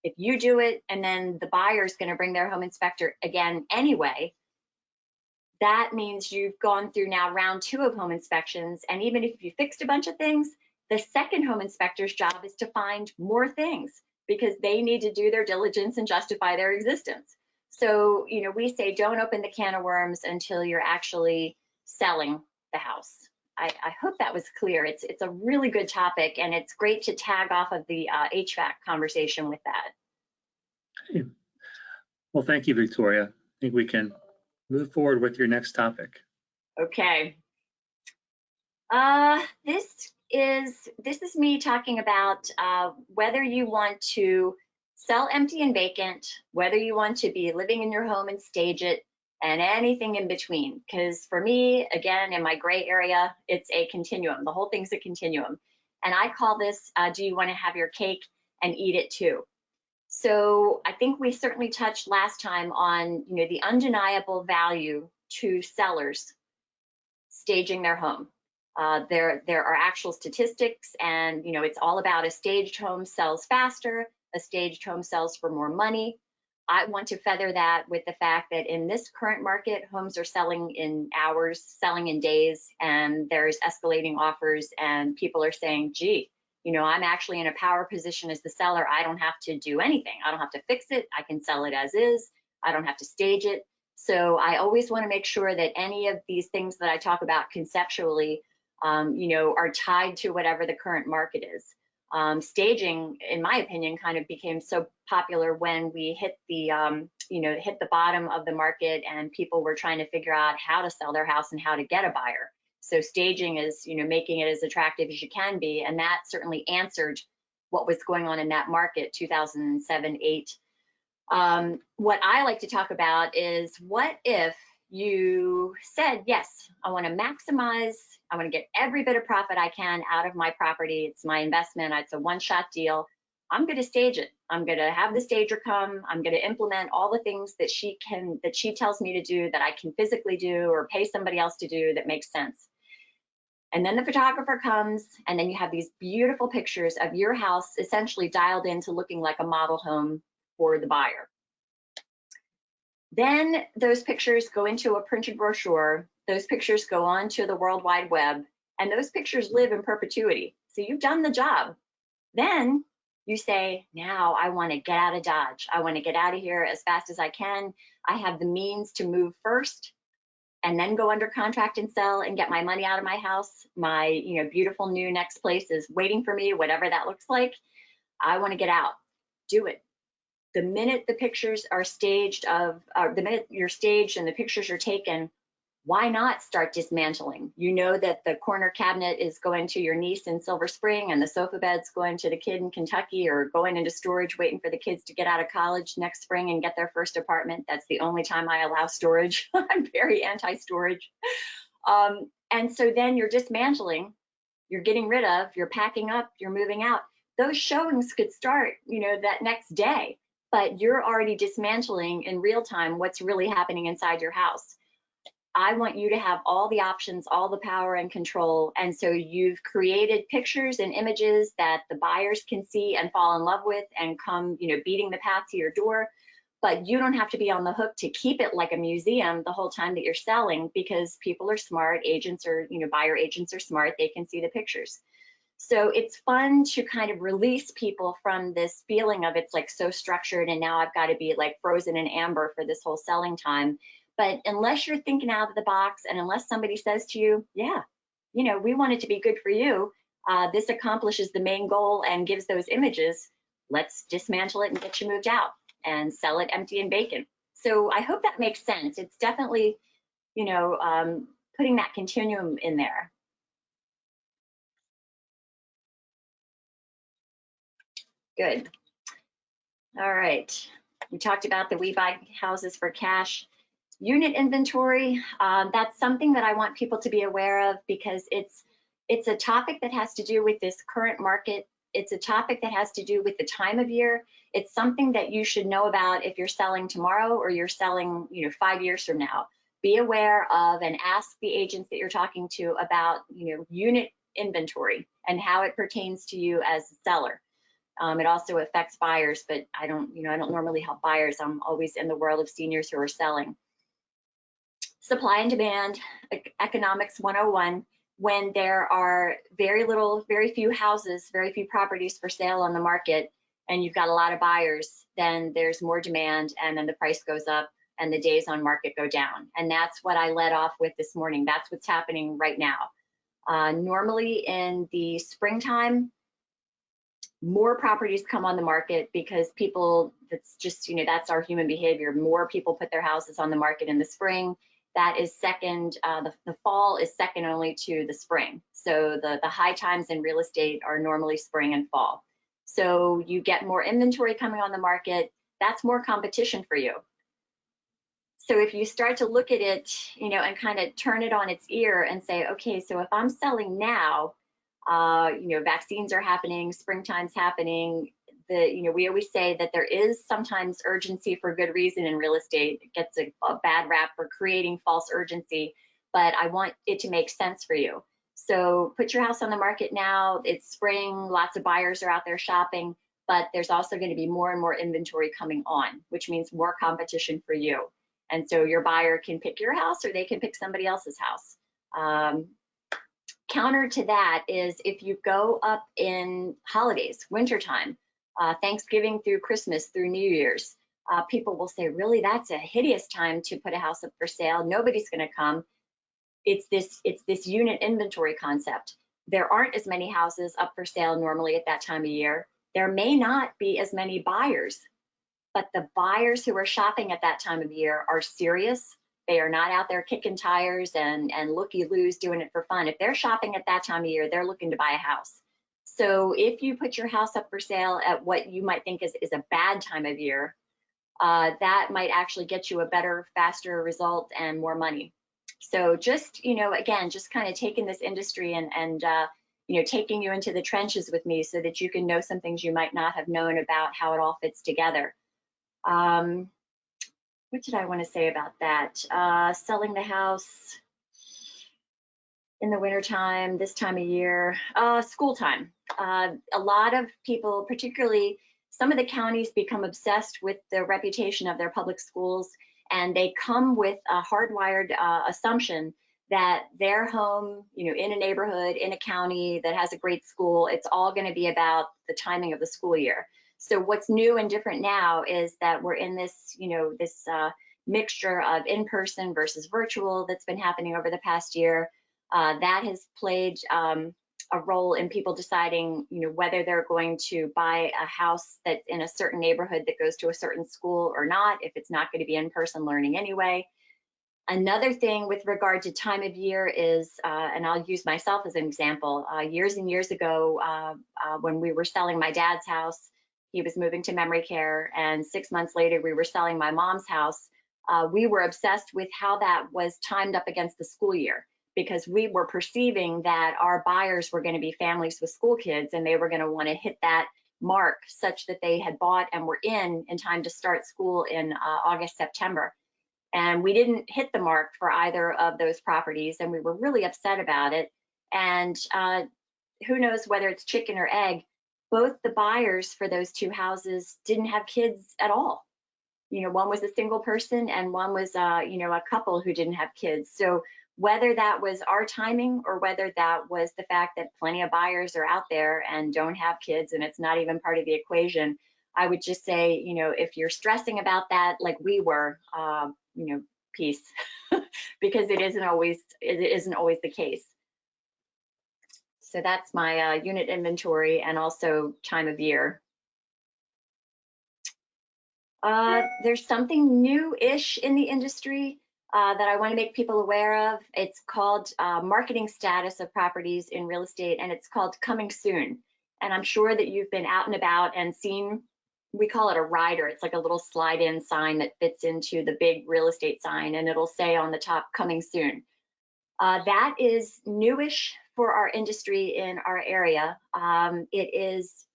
If you do it and then the buyer is going to bring their home inspector again anyway, that means you've gone through now round 2 of home inspections. And even if you fixed a bunch of things, the second home inspector's job is to find more things because they need to do their diligence and justify their existence. So, you know, we say don't open the can of worms until you're actually selling the house. I hope that was clear. It's a really good topic, and it's great to tag off of the HVAC conversation with that. Okay. Well, thank you, Victoria. I think we can move forward with your next topic. Okay. This is me talking about whether you want to sell empty and vacant, whether you want to be living in your home and stage it, and anything in between. Because for me, again, in my gray area, it's a continuum. The whole thing's a continuum. And I call this, do you want to have your cake and eat it too? So I think we certainly touched last time on, you know, the undeniable value to sellers staging their home. There are actual statistics, and you know, it's all about a staged home sells faster, a staged home sells for more money. I want to feather that with the fact that in this current market, homes are selling in hours, selling in days, and there's escalating offers, and people are saying, gee, you know, I'm actually in a power position as the seller. I don't have to do anything. I don't have to fix it. I can sell it as is. I don't have to stage it. So I always want to make sure that any of these things that I talk about conceptually, you know, are tied to whatever the current market is. Staging, in my opinion, kind of became so popular when we hit the, you know, hit the bottom of the market and people were trying to figure out how to sell their house and how to get a buyer. So staging is, you know, making it as attractive as you can be, and that certainly answered what was going on in that market, 2007, 8. What I like to talk about is what if you said, yes, I want to maximize, I want to get every bit of profit I can out of my property. It's my investment. It's a one-shot deal. I'm going to stage it. I'm going to have the stager come. I'm going to implement all the things that she tells me to do, that I can physically do or pay somebody else to do that makes sense. And then the photographer comes, and then you have these beautiful pictures of your house essentially dialed into looking like a model home for the buyer. Then those pictures go into a printed brochure. Those pictures go on to the World Wide Web, and those pictures live in perpetuity. So you've done the job. Then you say, now I want to get out of Dodge. I want to get out of here as fast as I can. I have the means to move first and then go under contract and sell and get my money out of my house. My, you know, beautiful new next place is waiting for me, whatever that looks like. I want to get out. Do it. The minute the pictures are staged the minute you're staged and the pictures are taken, why not start dismantling? You know that the corner cabinet is going to your niece in Silver Spring, and the sofa bed's going to the kid in Kentucky, or going into storage waiting for the kids to get out of college next spring and get their first apartment. That's the only time I allow storage. I'm very anti-storage. And so then you're dismantling, you're getting rid of, you're packing up, you're moving out. Those showings could start, you know, that next day, but you're already dismantling in real time what's really happening inside your house. I want you to have all the options, all the power and control. And so you've created pictures and images that the buyers can see and fall in love with and come, you know, beating the path to your door. But you don't have to be on the hook to keep it like a museum the whole time that you're selling, because people are smart, agents are, you know, buyer agents are smart, they can see the pictures. So it's fun to kind of release people from this feeling of it's like so structured and now I've got to be like frozen in amber for this whole selling time. But unless you're thinking out of the box, and unless somebody says to you, yeah, you know, we want it to be good for you, this accomplishes the main goal and gives those images, let's dismantle it and get you moved out and sell it empty and vacant. So I hope that makes sense. It's definitely, you know, putting that continuum in there. Good. All right. We talked about the we buy houses for cash. Unit inventory, that's something that I want people to be aware of, because it's a topic that has to do with this current market. It's a topic that has to do with the time of year. It's something that you should know about if you're selling tomorrow or you're selling, you know, 5 years from now. Be aware of and ask the agents that you're talking to about, you know, unit inventory and how it pertains to you as a seller. It also affects buyers, but I don't normally help buyers. I'm always in the world of seniors who are selling. Supply and demand, economics 101. When there are very few houses, very few properties for sale on the market, and you've got a lot of buyers, then there's more demand, and then the price goes up and the days on market go down. And that's what I led off with this morning. That's what's happening right now. Normally in the springtime, more properties come on the market because people, that's just, that's our human behavior. More people put their houses on the market in the spring. That is second, the fall is second only to the spring. So the high times in real estate are normally spring and fall. So you get more inventory coming on the market. That's more competition for you. So if you start to look at it, and kind of turn it on its ear and say, okay, so if I'm selling now, vaccines are happening, springtime's happening. We always say that there is sometimes urgency for good reason in real estate. It gets a bad rap for creating false urgency, but I want it to make sense for you. So put your house on the market now. It's spring, lots of buyers are out there shopping, but there's also going to be more and more inventory coming on, which means more competition for you. And so your buyer can pick your house or they can pick somebody else's house. Counter to that is if you go up in holidays, wintertime, Thanksgiving through Christmas through New Year's, people will say, really, that's a hideous time to put a house up for sale. Nobody's going to come. It's this unit inventory concept. There aren't as many houses up for sale normally at that time of year. There may not be as many buyers, but the buyers who are shopping at that time of year are serious. They are not out there kicking tires and looky-loos doing it for fun. If they're shopping at that time of year, they're looking to buy a house. So if you put your house up for sale at what you might think is a bad time of year, that might actually get you a better, faster result and more money. So just, again, just kind of taking this industry and taking you into the trenches with me so that you can know some things you might not have known about how it all fits together. What did I want to say about that? Selling the house in the wintertime, this time of year, school time. A lot of people, particularly some of the counties, become obsessed with the reputation of their public schools, and they come with a hardwired assumption that their home, in a neighborhood, in a county that has a great school, it's all going to be about the timing of the school year. So what's new and different now is that we're in this, this mixture of in-person versus virtual that's been happening over the past year. That has played a role in people deciding, whether they're going to buy a house that's in a certain neighborhood that goes to a certain school or not, if it's not going to be in-person learning anyway. Another thing with regard to time of year is, and I'll use myself as an example, years and years ago, when we were selling my dad's house, he was moving to memory care, and 6 months later, we were selling my mom's house. We were obsessed with how that was timed up against the school year, because we were perceiving that our buyers were going to be families with school kids, and they were going to want to hit that mark such that they had bought and were in time to start school in August, September. And we didn't hit the mark for either of those properties, and we were really upset about it. And who knows whether it's chicken or egg, both the buyers for those two houses didn't have kids at all. One was a single person and one was, a couple who didn't have kids. So whether that was our timing or whether that was the fact that plenty of buyers are out there and don't have kids and it's not even part of the equation, I would just say, if you're stressing about that like we were, peace, because it isn't always the case. So that's my unit inventory and also time of year. There's something new-ish in the industry that I want to make people aware of. It's called marketing status of properties in real estate, and it's called coming soon. And I'm sure that you've been out and about and seen, we call it a rider. It's like a little slide-in sign that fits into the big real estate sign, and it'll say on the top, coming soon. That is newish for our industry in our area. It's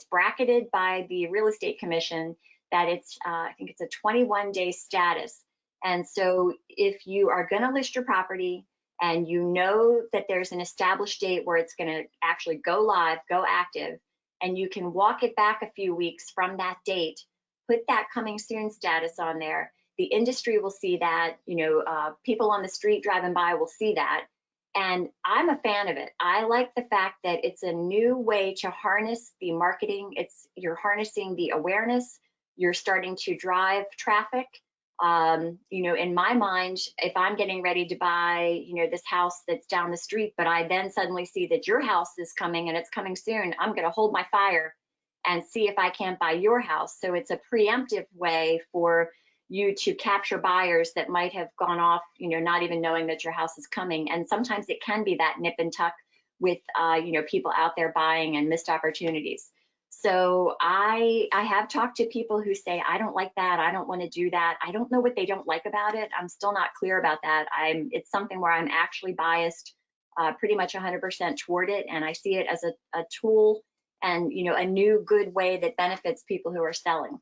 bracketed by the Real Estate Commission that it's, I think it's a 21-day status. And so if you are going to list your property and you know that there's an established date where it's going to actually go live, go active, and you can walk it back a few weeks from that date, put that coming soon status on there. The industry will see that, people on the street driving by will see that. And I'm a fan of it. I like the fact that it's a new way to harness the marketing. You're harnessing the awareness. You're starting to drive traffic. In my mind, if I'm getting ready to buy, this house that's down the street, but I then suddenly see that your house is coming and it's coming soon, I'm going to hold my fire and see if I can't buy your house. So it's a preemptive way for you to capture buyers that might have gone off, not even knowing that your house is coming. And sometimes it can be that nip and tuck with, people out there buying and missed opportunities. So I have talked to people who say, I don't like that. I don't want to do that. I don't know what they don't like about it. I'm still not clear about that. It's something where I'm actually biased pretty much 100% toward it. And I see it as a tool and, a new good way that benefits people who are selling.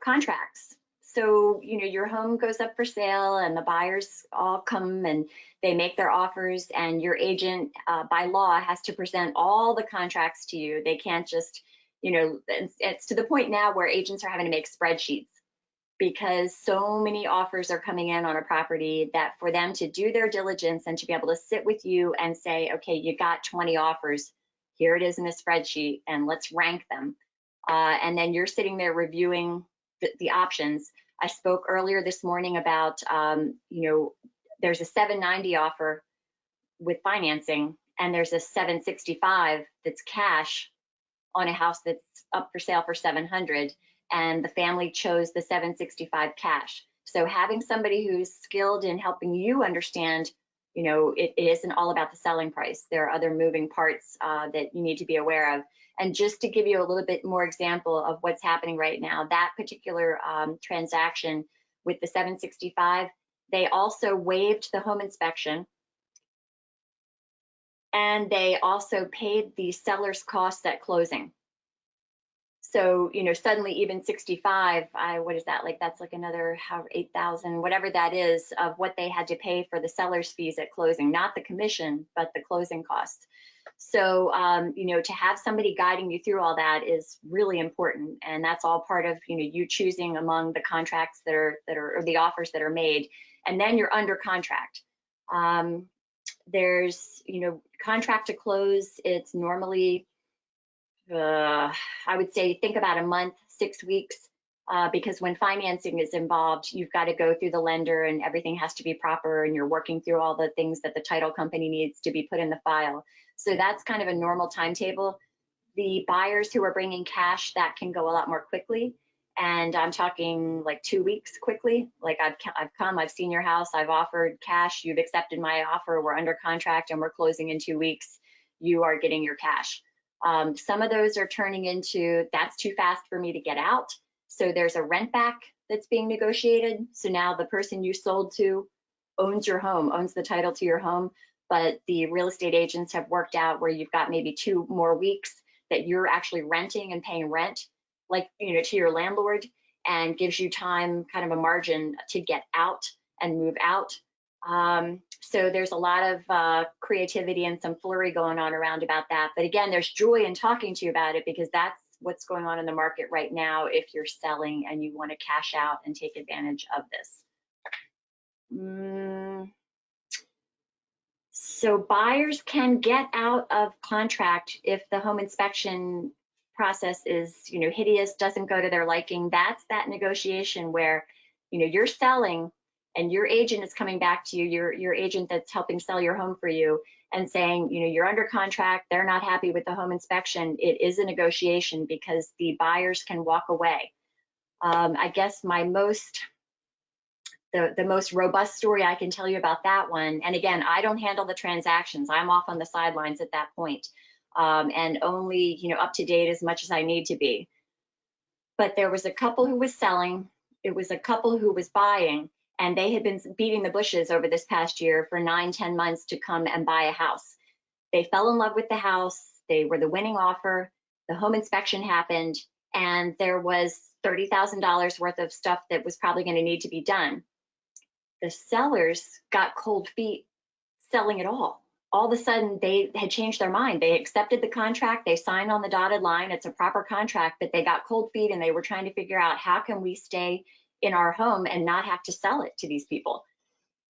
Contracts. So, your home goes up for sale and the buyers all come and they make their offers, and your agent by law has to present all the contracts to you. They can't just, it's to the point now where agents are having to make spreadsheets because so many offers are coming in on a property that for them to do their diligence and to be able to sit with you and say, okay, you got 20 offers, here it is in a spreadsheet, and let's rank them. And then you're sitting there reviewing the options. I spoke earlier this morning about, there's a 790 offer with financing, and there's a 765 that's cash on a house that's up for sale for 700, and the family chose the 765 cash. So having somebody who's skilled in helping you understand, it isn't all about the selling price. There are other moving parts that you need to be aware of. And just to give you a little bit more example of what's happening right now, that particular transaction with the 765, they also waived the home inspection, and they also paid the seller's costs at closing. So, suddenly even 65, what is that? That's like another 8,000, whatever that is, of what they had to pay for the seller's fees at closing, not the commission, but the closing costs. So, to have somebody guiding you through all that is really important. And that's all part of, you choosing among the contracts that are, or the offers that are made. And then you're under contract. There's, contract to close, it's normally, I would say, think about a month, 6 weeks, because when financing is involved, you've got to go through the lender and everything has to be proper, and you're working through all the things that the title company needs to be put in the file. So that's kind of a normal timetable. The buyers who are bringing cash, that can go a lot more quickly. And I'm talking like 2 weeks quickly. Like I've seen your house, I've offered cash, you've accepted my offer, we're under contract and we're closing in 2 weeks, you are getting your cash. Some of those are turning into, that's too fast for me to get out. So there's a rent back that's being negotiated. So now the person you sold to owns your home, owns the title to your home, but the real estate agents have worked out where you've got maybe 2 more weeks that you're actually renting and paying rent, like, to your landlord, and gives you time, kind of a margin to get out and move out. So there's a lot of creativity and some flurry going on around about that. But again, there's joy in talking to you about it, because that's what's going on in the market right now if you're selling and you want to cash out and take advantage of this. So buyers can get out of contract if the home inspection process is, hideous, doesn't go to their liking. That's that negotiation where, you're selling and your agent is coming back to you, your agent that's helping sell your home for you, and saying, you're under contract, they're not happy with the home inspection. It is a negotiation because the buyers can walk away. I guess the most robust story I can tell you about that one, and again, I don't handle the transactions. I'm off on the sidelines at that point, and only, up to date as much as I need to be. But there was a couple who was selling, it was a couple who was buying, and they had been beating the bushes over this past year for 9-10 months to come and buy a house. They fell in love with the house. They were the winning offer. The home inspection happened, and there was $30,000 worth of stuff that was probably going to need to be done. The sellers got cold feet selling it all. all of a sudden they had changed their mind. They accepted the contract, they signed on the dotted line, it's a proper contract, but they got cold feet and they were trying to figure out how can we stay in our home and not have to sell it to these people.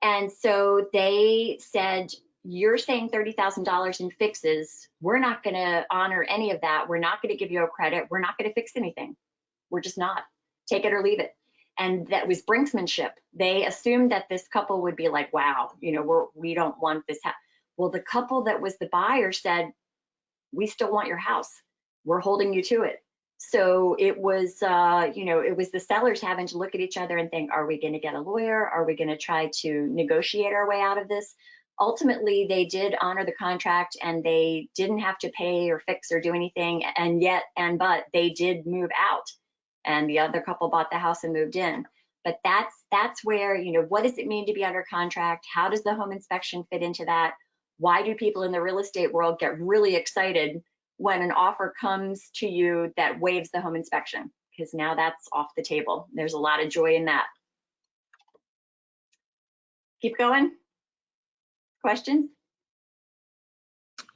And so they said, you're saying $30,000 in fixes. We're not going to honor any of that. We're not going to give you a credit. We're not going to fix anything. We're just not. Take it or leave it. And that was brinksmanship. They assumed that this couple would be like, wow, you know, we don't want this. Well, the couple that was the buyer said, we still want your house. We're holding you to it. So it was, you know, it was the sellers having to look at each other and think, are we going to get a lawyer? Are we going to try to negotiate our way out of this? Ultimately, they did honor the contract and they didn't have to pay or fix or do anything. But they did move out, and the other couple bought the house and moved in. But that's where, you know, what does it mean to be under contract? How does the home inspection fit into that? Why do people in the real estate world get really excited when an offer comes to you that waives the home inspection? Because now that's off the table. There's a lot of joy in that. Keep going. Questions?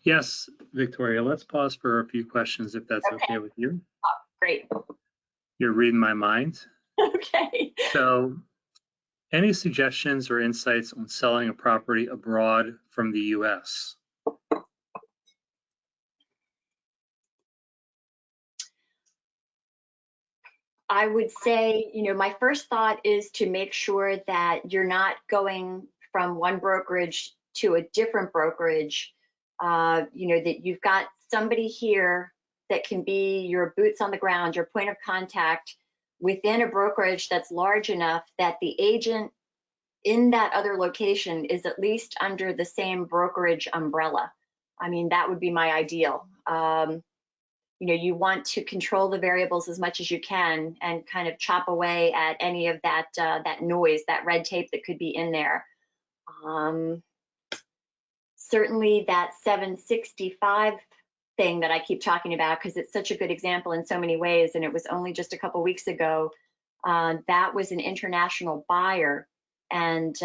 Yes, Victoria, let's pause for a few questions if that's okay with you. Great. You're reading my mind. Okay. So, any suggestions or insights on selling a property abroad from the US? I would say, you know, my first thought is to make sure that you're not going from one brokerage to a different brokerage. You know, that you've got somebody here that can be your boots on the ground, your point of contact within a brokerage that's large enough that the agent in that other location is at least under the same brokerage umbrella. I mean, that would be my ideal. You know, you want to control the variables as much as you can and kind of chop away at any of that that noise, that red tape that could be in there. Certainly that 765 thing that I keep talking about, because it's such a good example in so many ways, and it was only just a couple weeks ago, that was an international buyer, and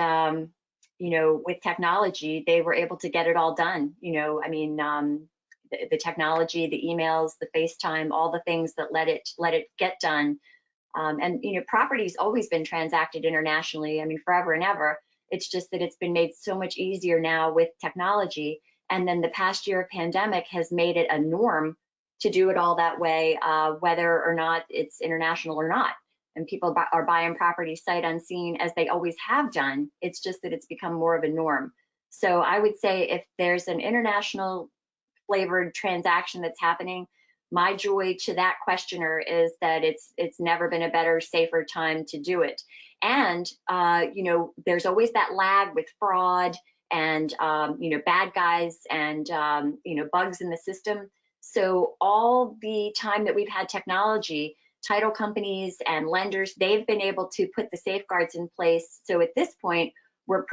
you know, with technology, they were able to get it all done. You know, I mean, the technology, the emails, the FaceTime, all the things that let it get done. And you know, property's always been transacted internationally. I mean, forever and ever. It's just that it's been made so much easier now with technology. And then the past year of pandemic has made it a norm to do it all that way, whether or not it's international or not. And people are buying property sight unseen as they always have done. It's just that it's become more of a norm. So I would say if there's an international flavored transaction that's happening, my joy to that questioner is that it's never been a better, safer time to do it. And you know, there's always that lag with fraud and you know, bad guys and you know, bugs in the system. So all the time that we've had technology, title companies and lenders, they've been able to put the safeguards in place. So at this point, we're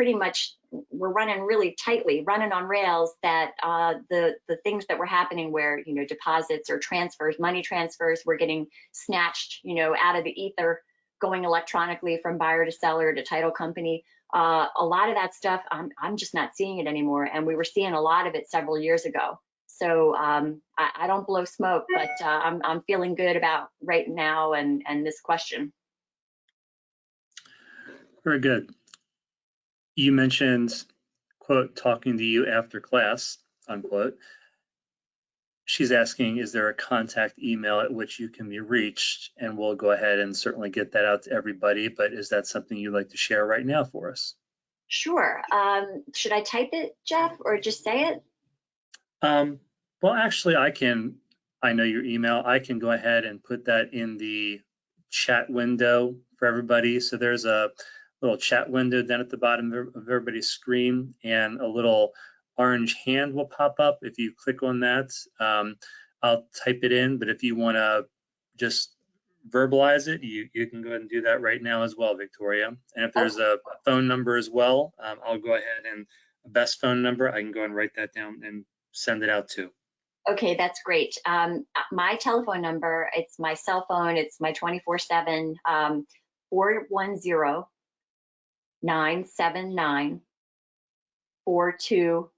running really tightly, running on rails, that the things that were happening where, you know, deposits or transfers, money transfers were getting snatched, you know, out of the ether, going electronically from buyer to seller to title company. A lot of that stuff, I'm just not seeing it anymore. And we were seeing a lot of it several years ago. So I don't blow smoke, but I'm feeling good about right now and this question. Very good. You mentioned, quote, talking to you after class, unquote. She's asking, is there a contact email at which you can be reached? And we'll go ahead and certainly get that out to everybody, but is that something you'd like to share right now for us? Sure. Should I type it, Jeff, or just say it? Well, actually, I know your email. I can go ahead and put that in the chat window for everybody. So there's a little chat window down at the bottom of everybody's screen, and a little orange hand will pop up. If you click on that, I'll type it in, but if you want to just verbalize it, you can go ahead and do that right now as well, Victoria. And if there's a phone number as well, I'll go ahead and a best phone number, I can go and write that down and send it out to. Okay, that's great. My telephone number, it's my cell phone, it's my 24/7, 410-979-4288.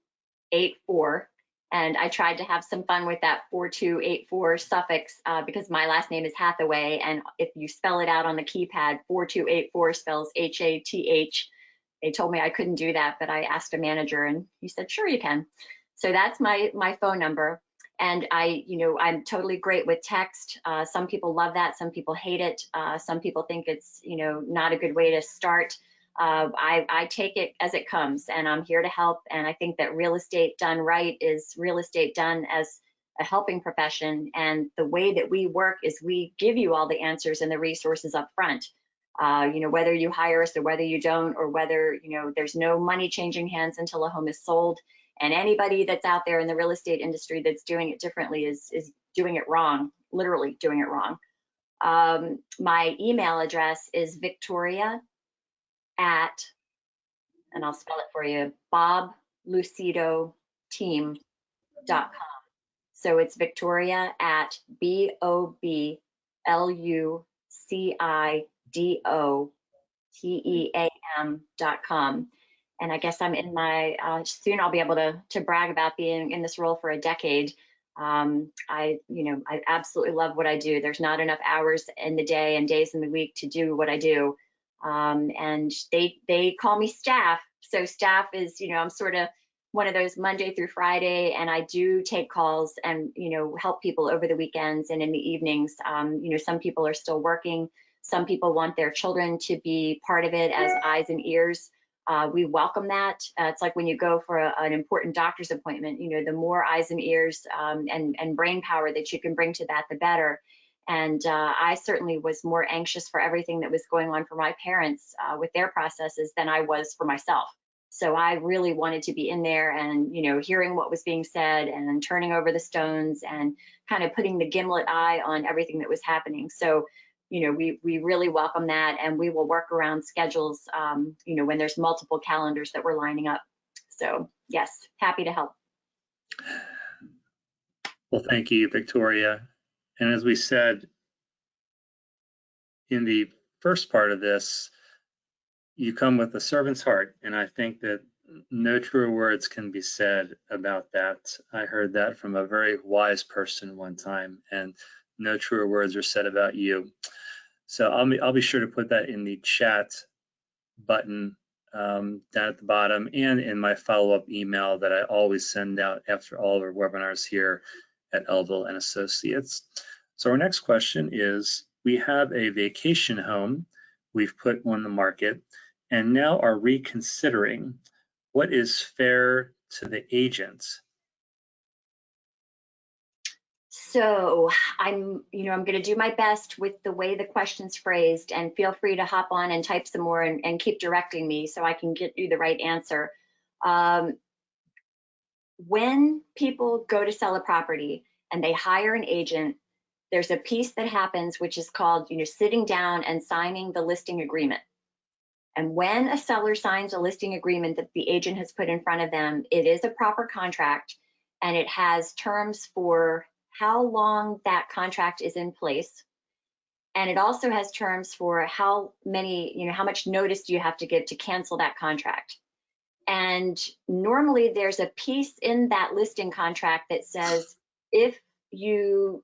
4284. And I tried to have some fun with that 4284 suffix because my last name is Hathaway. And if you spell it out on the keypad, 4284 spells H-A-T-H. They told me I couldn't do that, but I asked a manager and he said, sure you can. So that's my phone number. And I'm totally great with text. Some people love that. Some people hate it. Some people think it's, not a good way to start. I take it as it comes, and I'm here to help. And I think that real estate done right is real estate done as a helping profession. And the way that we work is we give you all the answers and the resources up front. Whether you hire us or whether you don't, or whether, there's no money changing hands until a home is sold. And anybody that's out there in the real estate industry that's doing it differently is doing it wrong, literally doing it wrong. My email address is Victoria at, and I'll spell it for you, boblucidoteam.com. So it's Victoria at BOBLUCIDOTEAM.com. And I guess I'm in my, soon I'll be able to brag about being in this role for a decade. I absolutely love what I do. There's not enough hours in the day and days in the week to do what I do. And they call me staff. So staff is, I'm sort of one of those Monday through Friday, and I do take calls and, help people over the weekends and in the evenings. Some people are still working. Some people want their children to be part of it as eyes and ears. We welcome that. It's like when you go for an important doctor's appointment, the more eyes and ears and brain power that you can bring to that, the better. And I certainly was more anxious for everything that was going on for my parents with their processes than I was for myself. So I really wanted to be in there and, hearing what was being said and turning over the stones and kind of putting the gimlet eye on everything that was happening. So, we really welcome that, and we will work around schedules, when there's multiple calendars that we're lining up. So yes, happy to help. Well, thank you, Victoria. And as we said in the first part of this, you come with a servant's heart, and I think that no truer words can be said about that. I heard that from a very wise person one time, and no truer words are said about you. So I'll be sure to put that in the chat button down at the bottom and in my follow-up email that I always send out after all of our webinars here at Elville and Associates. So our next question is, we have a vacation home we've put on the market and now are reconsidering what is fair to the agent. So I'm going to do my best with the way the question's phrased, and feel free to hop on and type some more and keep directing me so I can get you the right answer. When people go to sell a property and they hire an agent, there's a piece that happens which is called, sitting down and signing the listing agreement. And when a seller signs a listing agreement that the agent has put in front of them, it is a proper contract, and it has terms for how long that contract is in place. And it also has terms for how much notice do you have to give to cancel that contract. And normally there's a piece in that listing contract that says, if you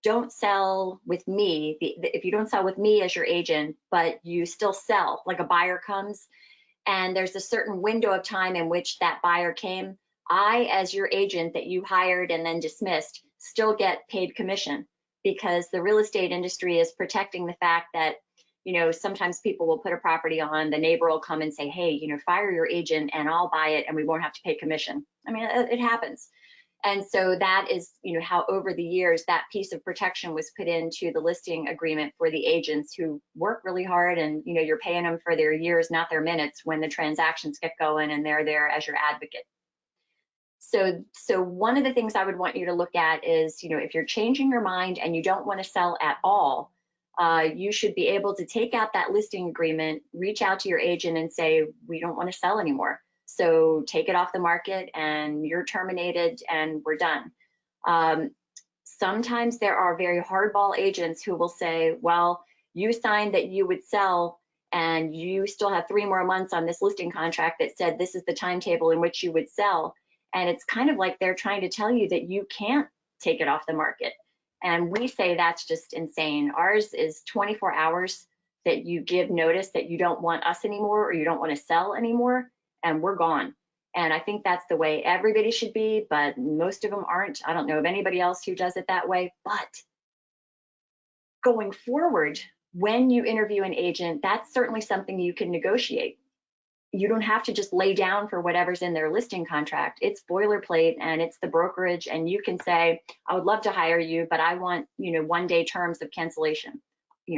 don't sell with me, if you don't sell with me as your agent, but you still sell, like a buyer comes and there's a certain window of time in which that buyer came, I, as your agent that you hired and then dismissed, still get paid commission, because the real estate industry is protecting the fact that, sometimes people will put a property on, the neighbor will come and say, hey, fire your agent and I'll buy it and we won't have to pay commission. I mean, it happens. And so that is, how over the years that piece of protection was put into the listing agreement for the agents who work really hard, and you're paying them for their years, not their minutes, when the transactions get going and they're there as your advocate. So one of the things I would want you to look at is, if you're changing your mind and you don't want to sell at all, you should be able to take out that listing agreement, reach out to your agent and say, we don't want to sell anymore. So take it off the market and you're terminated and we're done. Sometimes there are very hardball agents who will say, well, you signed that you would sell and you still have 3 more months on this listing contract that said this is the timetable in which you would sell. And it's kind of like they're trying to tell you that you can't take it off the market. And we say that's just insane. Ours is 24 hours that you give notice that you don't want us anymore or you don't want to sell anymore, and we're gone. And I think that's the way everybody should be, but most of them aren't. I don't know of anybody else who does it that way. But going forward, when you interview an agent, that's certainly something you can negotiate. You don't have to just lay down for whatever's in their listing contract. It's boilerplate and it's the brokerage, and you can say, I would love to hire you, but I want, 1-day terms of cancellation.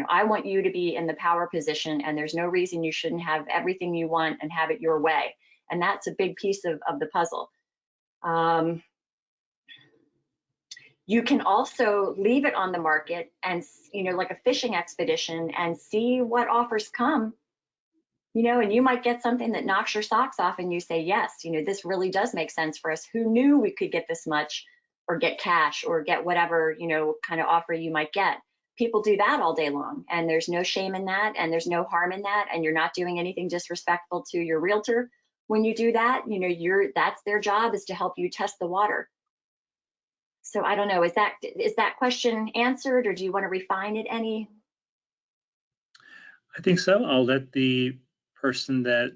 I want you to be in the power position, and there's no reason you shouldn't have everything you want and have it your way. And that's a big piece of the puzzle. You can also leave it on the market and, like a fishing expedition, and see what offers come. And you might get something that knocks your socks off and you say, yes, this really does make sense for us. Who knew we could get this much, or get cash, or get whatever, kind of offer you might get. People do that all day long, and there's no shame in that, and there's no harm in that, and you're not doing anything disrespectful to your realtor. When you do that, that's their job, is to help you test the water. So I don't know, is that question answered, or do you want to refine it any? I think so. I'll let the person that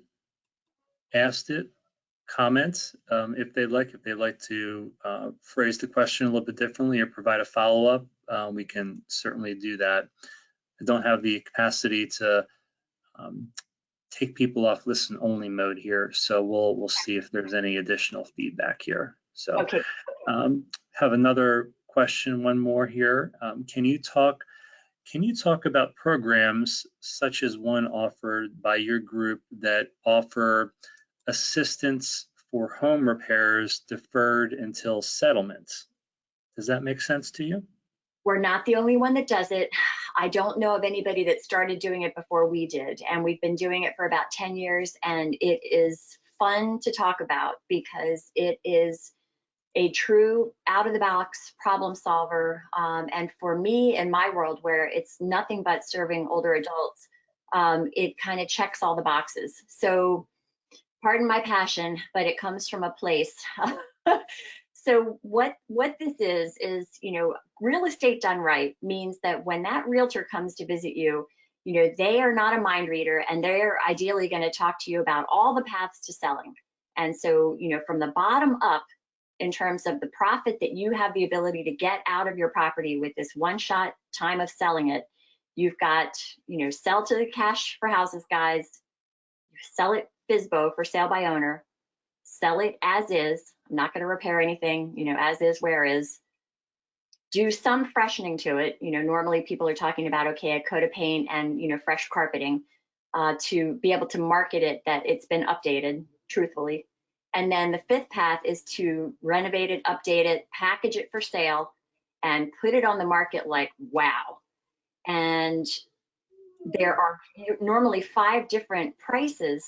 asked it comment if they'd like to phrase the question a little bit differently or provide a follow-up. We can certainly do that. I don't have the capacity to take people off listen only mode here, so we'll see if there's any additional feedback here. So Okay. Have another question, one more here. Can you talk about programs such as one offered by your group that offer assistance for home repairs deferred until settlement? Does that make sense to you? We're not the only one that does it. I don't know of anybody that started doing it before we did, and we've been doing it for about 10 years, and it is fun to talk about because it is a true out-of-the-box problem solver. And for me, in my world, where it's nothing but serving older adults, it kind of checks all the boxes. So pardon my passion, but it comes from a place. So what this is, real estate done right means that when that realtor comes to visit you, they are not a mind reader, and they're ideally going to talk to you about all the paths to selling. And so, from the bottom up, in terms of the profit that you have the ability to get out of your property with this one-shot time of selling it, you've got, sell to the cash for houses guys, sell it FSBO, for sale by owner, sell it as is. I'm not going to repair anything, as is, where is. Do some freshening to it. Normally people are talking about, okay, a coat of paint and, fresh carpeting to be able to market it that it's been updated, truthfully. And then the fifth path is to renovate it, update it, package it for sale, and put it on the market like, wow. And there are normally 5 different prices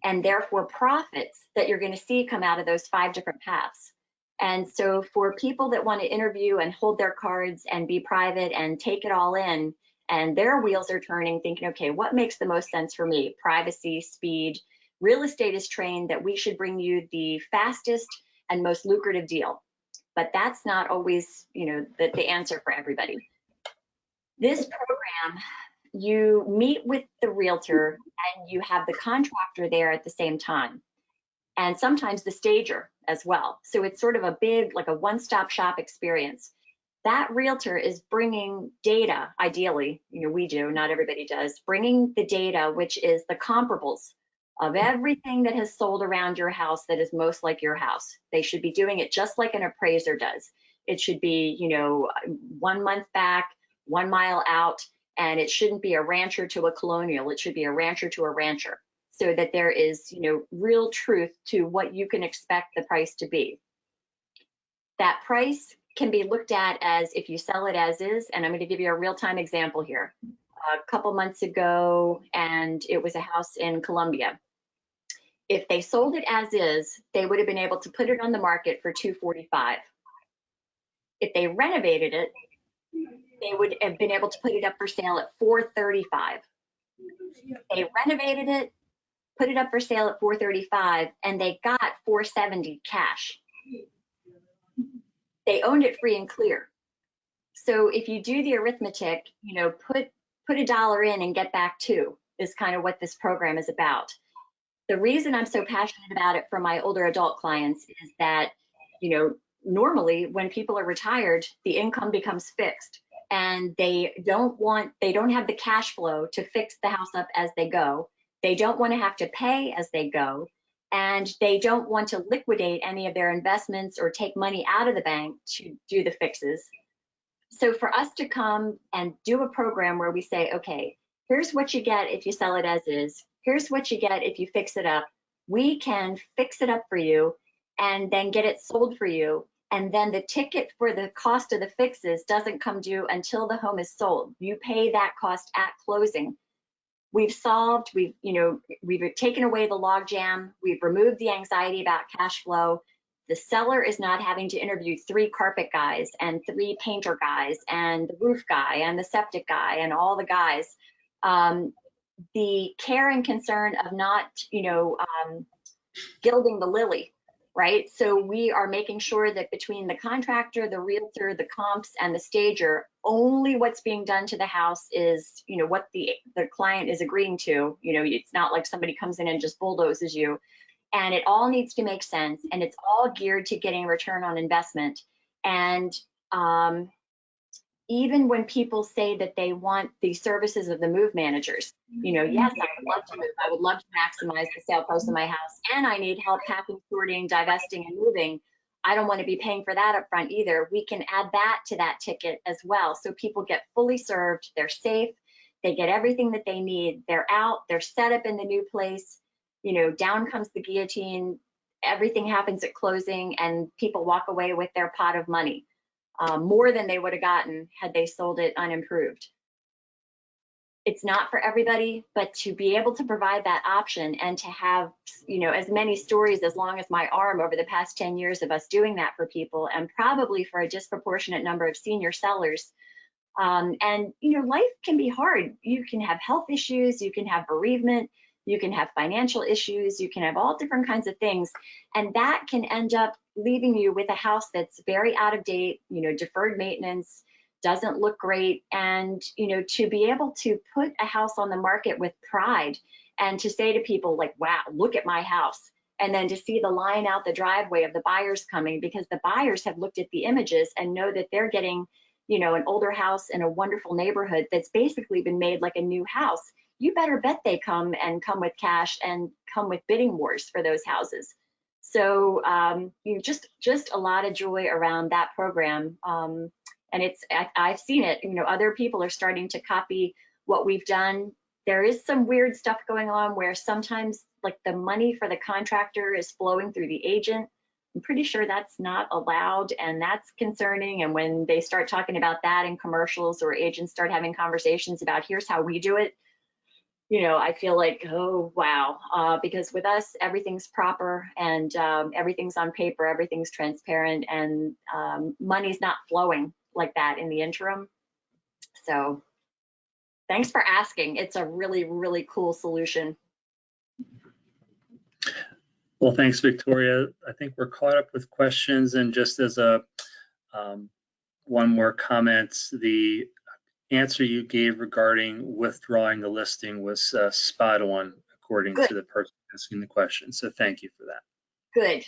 and therefore profits that you're going to see come out of those 5 different paths. And so for people that want to interview and hold their cards and be private and take it all in, and their wheels are turning, thinking, okay, what makes the most sense for me? Privacy, speed. Real estate is trained that we should bring you the fastest and most lucrative deal. But that's not always, the answer for everybody. This program, you meet with the realtor and you have the contractor there at the same time, and sometimes the stager as well. So it's sort of a big, like a one-stop shop experience. That realtor is bringing data, ideally, we do, not everybody does, bringing the data, which is the comparables of everything that has sold around your house that is most like your house. They should be doing it just like an appraiser does. It should be, 1 month back, 1 mile out, and it shouldn't be a rancher to a colonial. It should be a rancher to a rancher, so that there is, real truth to what you can expect the price to be. That price can be looked at as if you sell it as is, and I'm going to give you a real-time example here. A couple months ago, and it was a house in Columbia. If they sold it as is, they would have been able to put it on the market for $245. If they renovated it, they would have been able to put it up for sale at $435. They renovated it, put it up for sale at $435, and they got $470 cash. They owned it free and clear. So if you do the arithmetic, you know, put $1 in and get back $2 is kind of what this program is about. The reason I'm so passionate about it for my older adult clients is that, you know, normally when people are retired, the income becomes fixed, and they don't have the cash flow to fix the house up as they go. They don't want to have to pay as they go, and they don't want to liquidate any of their investments or take money out of the bank to do the fixes. So for us to come and do a program where we say, okay, here's what you get if you sell it as is. Here's what you get if you fix it up. We can fix it up for you and then get it sold for you. And then the ticket for the cost of the fixes doesn't come due until the home is sold. You pay that cost at closing. We've taken away the logjam. We've removed the anxiety about cash flow. The seller is not having to interview 3 carpet guys and 3 painter guys and the roof guy and the septic guy and all the guys. The care and concern of not, gilding the lily, right? So we are making sure that between the contractor, the realtor, the comps, and the stager, only what's being done to the house is, what the client is agreeing to. It's not like somebody comes in and just bulldozes you. And it all needs to make sense, and it's all geared to getting return on investment. And even when people say that they want the services of the move managers, yes, I would love to move. I would love to maximize the sale price of my house, and I need help packing, sorting, divesting, and moving. I don't want to be paying for that up front either. We can add that to that ticket as well. So people get fully served, they're safe, they get everything that they need, they're out, they're set up in the new place, down comes the guillotine, everything happens at closing, and people walk away with their pot of money. More than they would have gotten had they sold it unimproved. It's not for everybody, but to be able to provide that option and to have, as many stories as long as my arm over the past 10 years of us doing that for people, and probably for a disproportionate number of senior sellers. And life can be hard. You can have health issues, you can have bereavement, you can have financial issues, you can have all different kinds of things. And that can end up leaving you with a house that's very out of date, deferred maintenance, doesn't look great. And, to be able to put a house on the market with pride and to say to people like, wow, look at my house. And then to see the line out the driveway of the buyers coming, because the buyers have looked at the images and know that they're getting, an older house in a wonderful neighborhood that's basically been made like a new house. You better bet they come with cash and come with bidding wars for those houses. So just a lot of joy around that program. And I've seen it, other people are starting to copy what we've done. There is some weird stuff going on where sometimes like the money for the contractor is flowing through the agent. I'm pretty sure that's not allowed, and that's concerning. And when they start talking about that in commercials, or agents start having conversations about here's how we do it, I feel like, oh, wow, because with us, everything's proper, and everything's on paper, everything's transparent, and money's not flowing like that in the interim. So thanks for asking. It's a really, really cool solution. Well, thanks, Victoria. I think we're caught up with questions, and just as a one more comment, the answer you gave regarding withdrawing the listing was spot on, according to the person asking the question. So thank you for that. Good.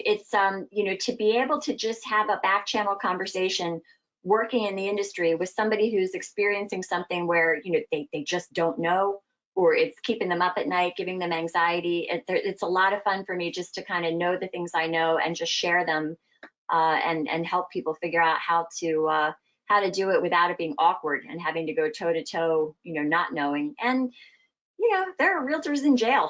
It's, to be able to just have a back channel conversation working in the industry with somebody who's experiencing something where, they just don't know, or it's keeping them up at night, giving them anxiety. It's a lot of fun for me just to kind of know the things I know and just share them and help people figure out how to do it without it being awkward and having to go toe to toe, not knowing. And, there are realtors in jail.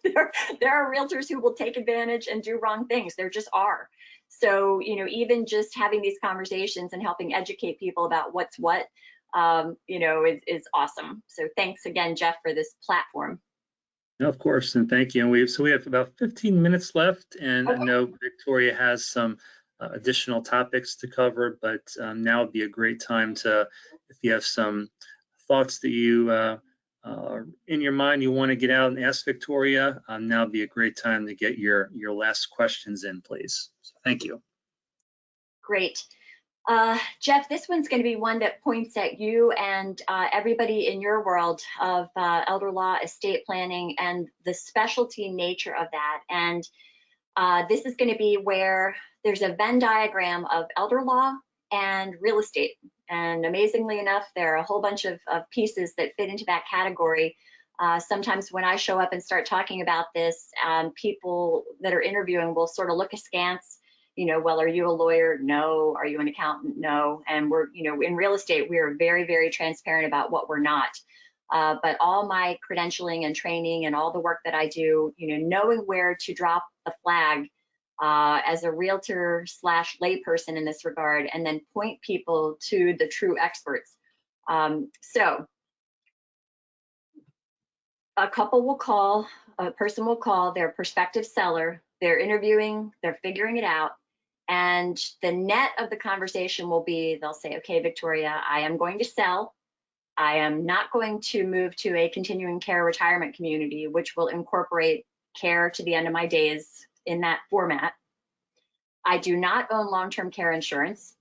there are realtors who will take advantage and do wrong things. There just are. So, even just having these conversations and helping educate people about what's what, is awesome. So thanks again, Jeff, for this platform. No, of course, and thank you. And we have about 15 minutes left, and Okay. I know Victoria has some additional topics to cover, but now would be a great time to, if you have some thoughts that you in your mind you want to get out and ask Victoria, now would be a great time to get your last questions in, please. So thank you. Great. Jeff, this one's going to be one that points at you and everybody in your world of elder law, estate planning, and the specialty nature of that. And this is going to be where there's a Venn diagram of elder law and real estate. And amazingly enough, there are a whole bunch of pieces that fit into that category. Sometimes when I show up and start talking about this, people that are interviewing will sort of look askance, you know, well, are you a lawyer? No. Are you an accountant? No. And we're, you know, in real estate, we are very, very transparent about what we're not. But all my credentialing and training and all the work that I do, you know, knowing where to drop the flag as a realtor / layperson in this regard, and then point people to the true experts. So a person will call their prospective seller, they're interviewing, they're figuring it out, and the net of the conversation will be, they'll say, okay, Victoria, I am going to sell. I am not going to move to a continuing care retirement community, which will incorporate care to the end of my days in that format. I do not own long-term care insurance.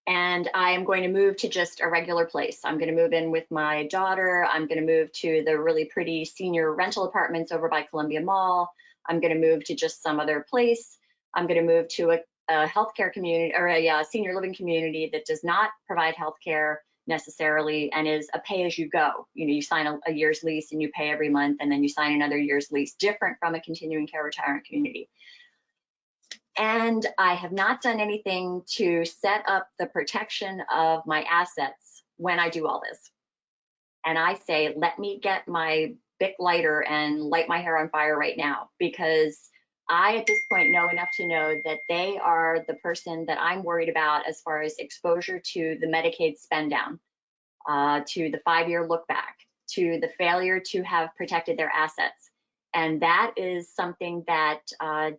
And I am going to move to just a regular place. I'm going to move in with my daughter. I'm going to move to the really pretty senior rental apartments over by Columbia Mall. I'm going to move to just some other place. I'm going to move to a healthcare community or a senior living community that does not provide healthcare necessarily and is a pay-as-you-go. You know, you sign a year's lease and you pay every month, and then you sign another year's lease, different from a continuing care retirement community. And I have not done anything to set up the protection of my assets when I do all this. And I say, let me get my Bic lighter and light my hair on fire right now, because I, at this point, know enough to know that they are the person that I'm worried about as far as exposure to the Medicaid spend down, to the 5-year look back, to the failure to have protected their assets. And that is something that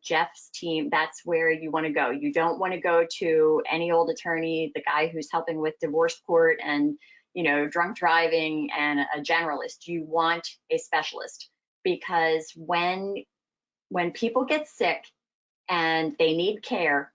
Jeff's team, that's where you want to go. You don't want to go to any old attorney, the guy who's helping with divorce court and, you know, drunk driving and a generalist. You want a specialist, because when people get sick and they need care,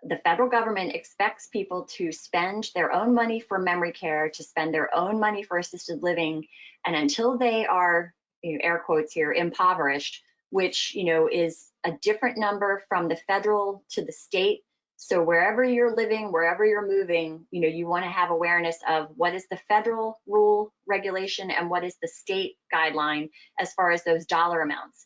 the federal government expects people to spend their own money for memory care, to spend their own money for assisted living. And until they are, you know, air quotes here, impoverished, which, you know, is a different number from the federal to the state. So wherever you're living, wherever you're moving, you know, you want to have awareness of what is the federal rule regulation and what is the state guideline as far as those dollar amounts.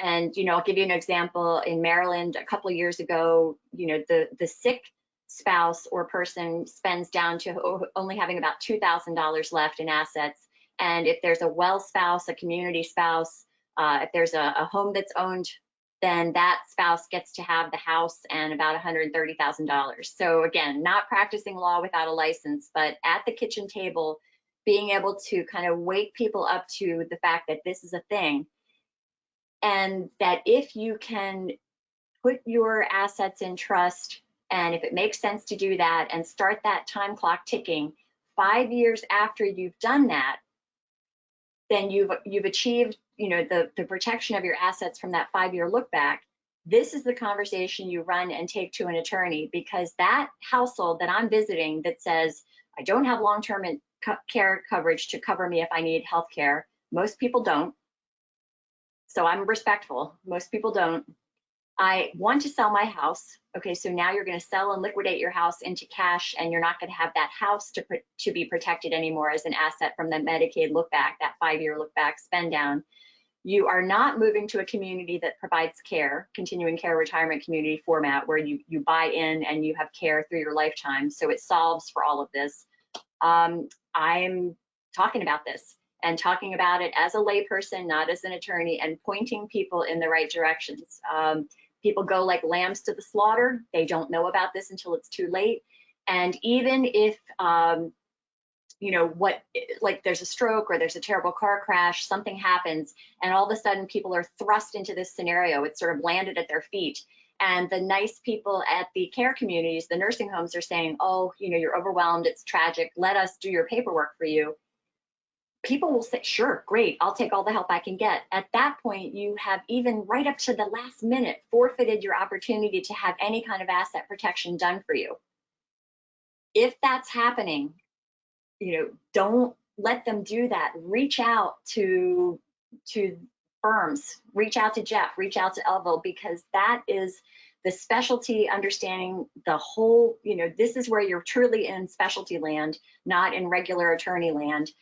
And, you know, I'll give you an example. In Maryland, a couple of years ago, you know, the sick spouse or person spends down to only having about $2,000 left in assets. And if there's a well spouse, a community spouse, if there's a home that's owned, then that spouse gets to have the house and about $130,000. So again, not practicing law without a license, but at the kitchen table, being able to kind of wake people up to the fact that this is a thing. And that if you can put your assets in trust, and if it makes sense to do that and start that time clock ticking, 5 years after you've done that, then you've achieved, you know, the protection of your assets from that 5-year look back. This is the conversation you run and take to an attorney, because that household that I'm visiting that says, I don't have long-term care coverage to cover me if I need health care. Most people don't. So I'm respectful. Most people don't. I want to sell my house. Okay, so now you're going to sell and liquidate your house into cash, and you're not going to have that house to be protected anymore as an asset from the Medicaid look back, that 5-year look back spend down. You are not moving to a community that provides care, continuing care retirement community format, where you buy in and you have care through your lifetime. So it solves for all of this. I'm talking about this, and talking about it as a layperson, not as an attorney, and pointing people in the right directions. People go like lambs to the slaughter. They don't know about this until it's too late. And even if, you know, like there's a stroke or there's a terrible car crash, something happens, and all of a sudden people are thrust into this scenario. It's sort of landed at their feet. And the nice people at the care communities, the nursing homes, are saying, oh, you know, you're overwhelmed, it's tragic, let us do your paperwork for you. people will say, sure, great, I'll take all the help I can get. At that point, you have, even right up to the last minute, forfeited your opportunity to have any kind of asset protection done for you. If that's happening, don't let them do that. Reach out to firms, reach out to Jeff, reach out to Elville, because that is the specialty understanding the whole, this is where you're truly in specialty land, not in regular attorney land.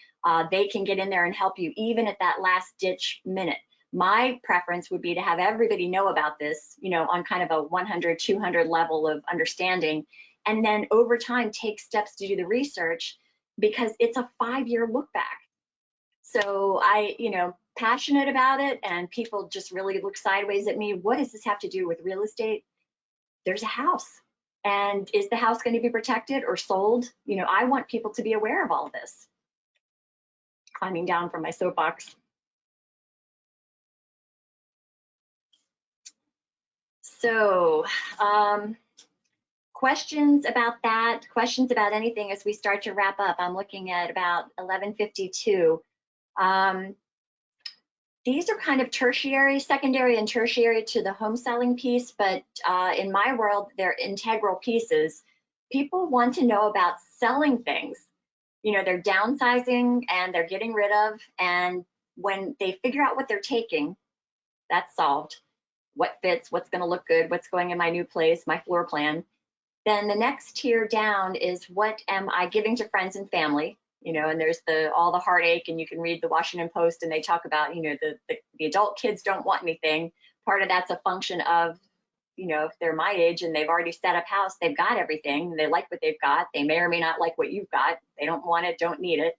They can get in there and help you even at that last ditch minute. My preference would be to have everybody know about this, on kind of a 100, 200 level of understanding, and then over time take steps to do the research, because it's a 5-year look back. So passionate about it, and people just really look sideways at me. What does this have to do with real estate? There's a house, and is the house going to be protected or sold? I want people to be aware of all of this. Climbing down from my soapbox. So questions about that, questions about anything as we start to wrap up? I'm looking at about 11:52. These are kind of secondary and tertiary to the home selling piece, but in my world, they're integral pieces. People want to know about selling things. They're downsizing and they're getting rid of, and when they figure out what they're taking, that's solved. What fits, what's going to look good, what's going in my new place, my floor plan. Then the next tier down is, what am I giving to friends and family? And there's all the heartache, and you can read the Washington Post, and they talk about, the adult kids don't want anything. Part of that's a function of, if they're my age and they've already set up house, they've got everything, they like what they've got. They may or may not like what you've got. They don't want it, don't need it.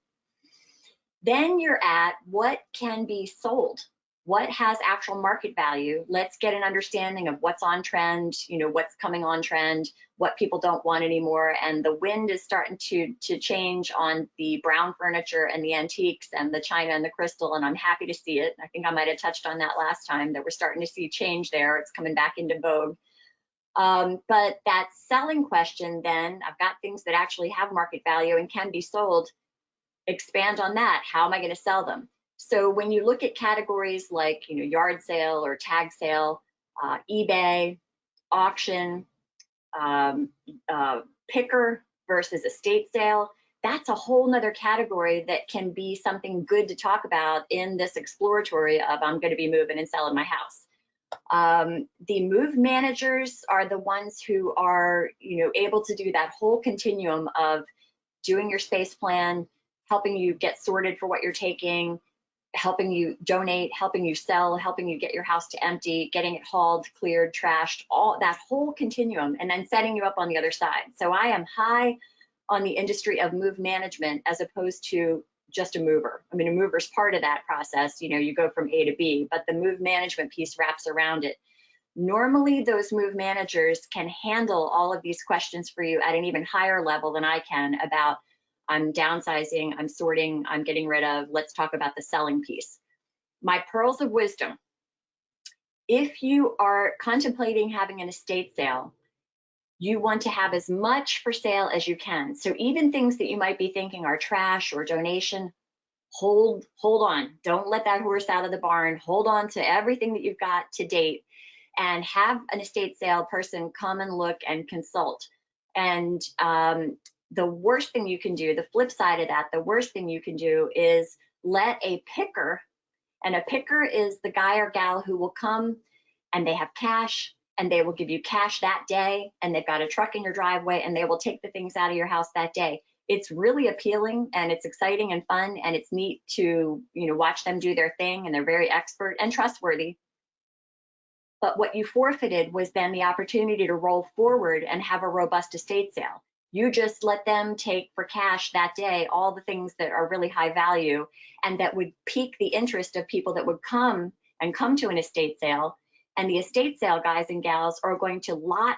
Then you're at what can be sold. What has actual market value? Let's get an understanding of what's on trend, what's coming on trend, what people don't want anymore. And the wind is starting to change on the brown furniture and the antiques and the china and the crystal, and I'm happy to see it. I think I might have touched on that last time, that we're starting to see change there. It's coming back into vogue. But that selling question, then, I've got things that actually have market value and can be sold. Expand on that. How am I going to sell them? So when you look at categories like, yard sale or tag sale, eBay, auction, picker versus estate sale, that's a whole nother category that can be something good to talk about in this exploratory of, I'm going to be moving and selling my house. The move managers are the ones who are, able to do that whole continuum of doing your space plan, helping you get sorted for what you're taking, helping you donate, helping you sell, helping you get your house to empty, getting it hauled, cleared, trashed, all that whole continuum, and then setting you up on the other side. So I am high on the industry of move management as opposed to just a mover. I mean, a mover's part of that process. You go from A to B, but the move management piece wraps around it. Normally, those move managers can handle all of these questions for you at an even higher level than I can about, I'm downsizing, I'm sorting, I'm getting rid of. Let's talk about the selling piece. My pearls of wisdom. If you are contemplating having an estate sale, you want to have as much for sale as you can. So even things that you might be thinking are trash or donation, hold on. Don't let that horse out of the barn. Hold on to everything that you've got to date, and have an estate sale person come and look and consult. And the worst thing you can do, the flip side of that, the worst thing you can do is let a picker, and a picker is the guy or gal who will come and they have cash, and they will give you cash that day, and they've got a truck in your driveway, and they will take the things out of your house that day. It's really appealing, and it's exciting and fun, and it's neat to watch them do their thing, and they're very expert and trustworthy. But what you forfeited was then the opportunity to roll forward and have a robust estate sale. You just let them take for cash that day all the things that are really high value, and that would pique the interest of people that would come to an estate sale. And the estate sale guys and gals are going to lot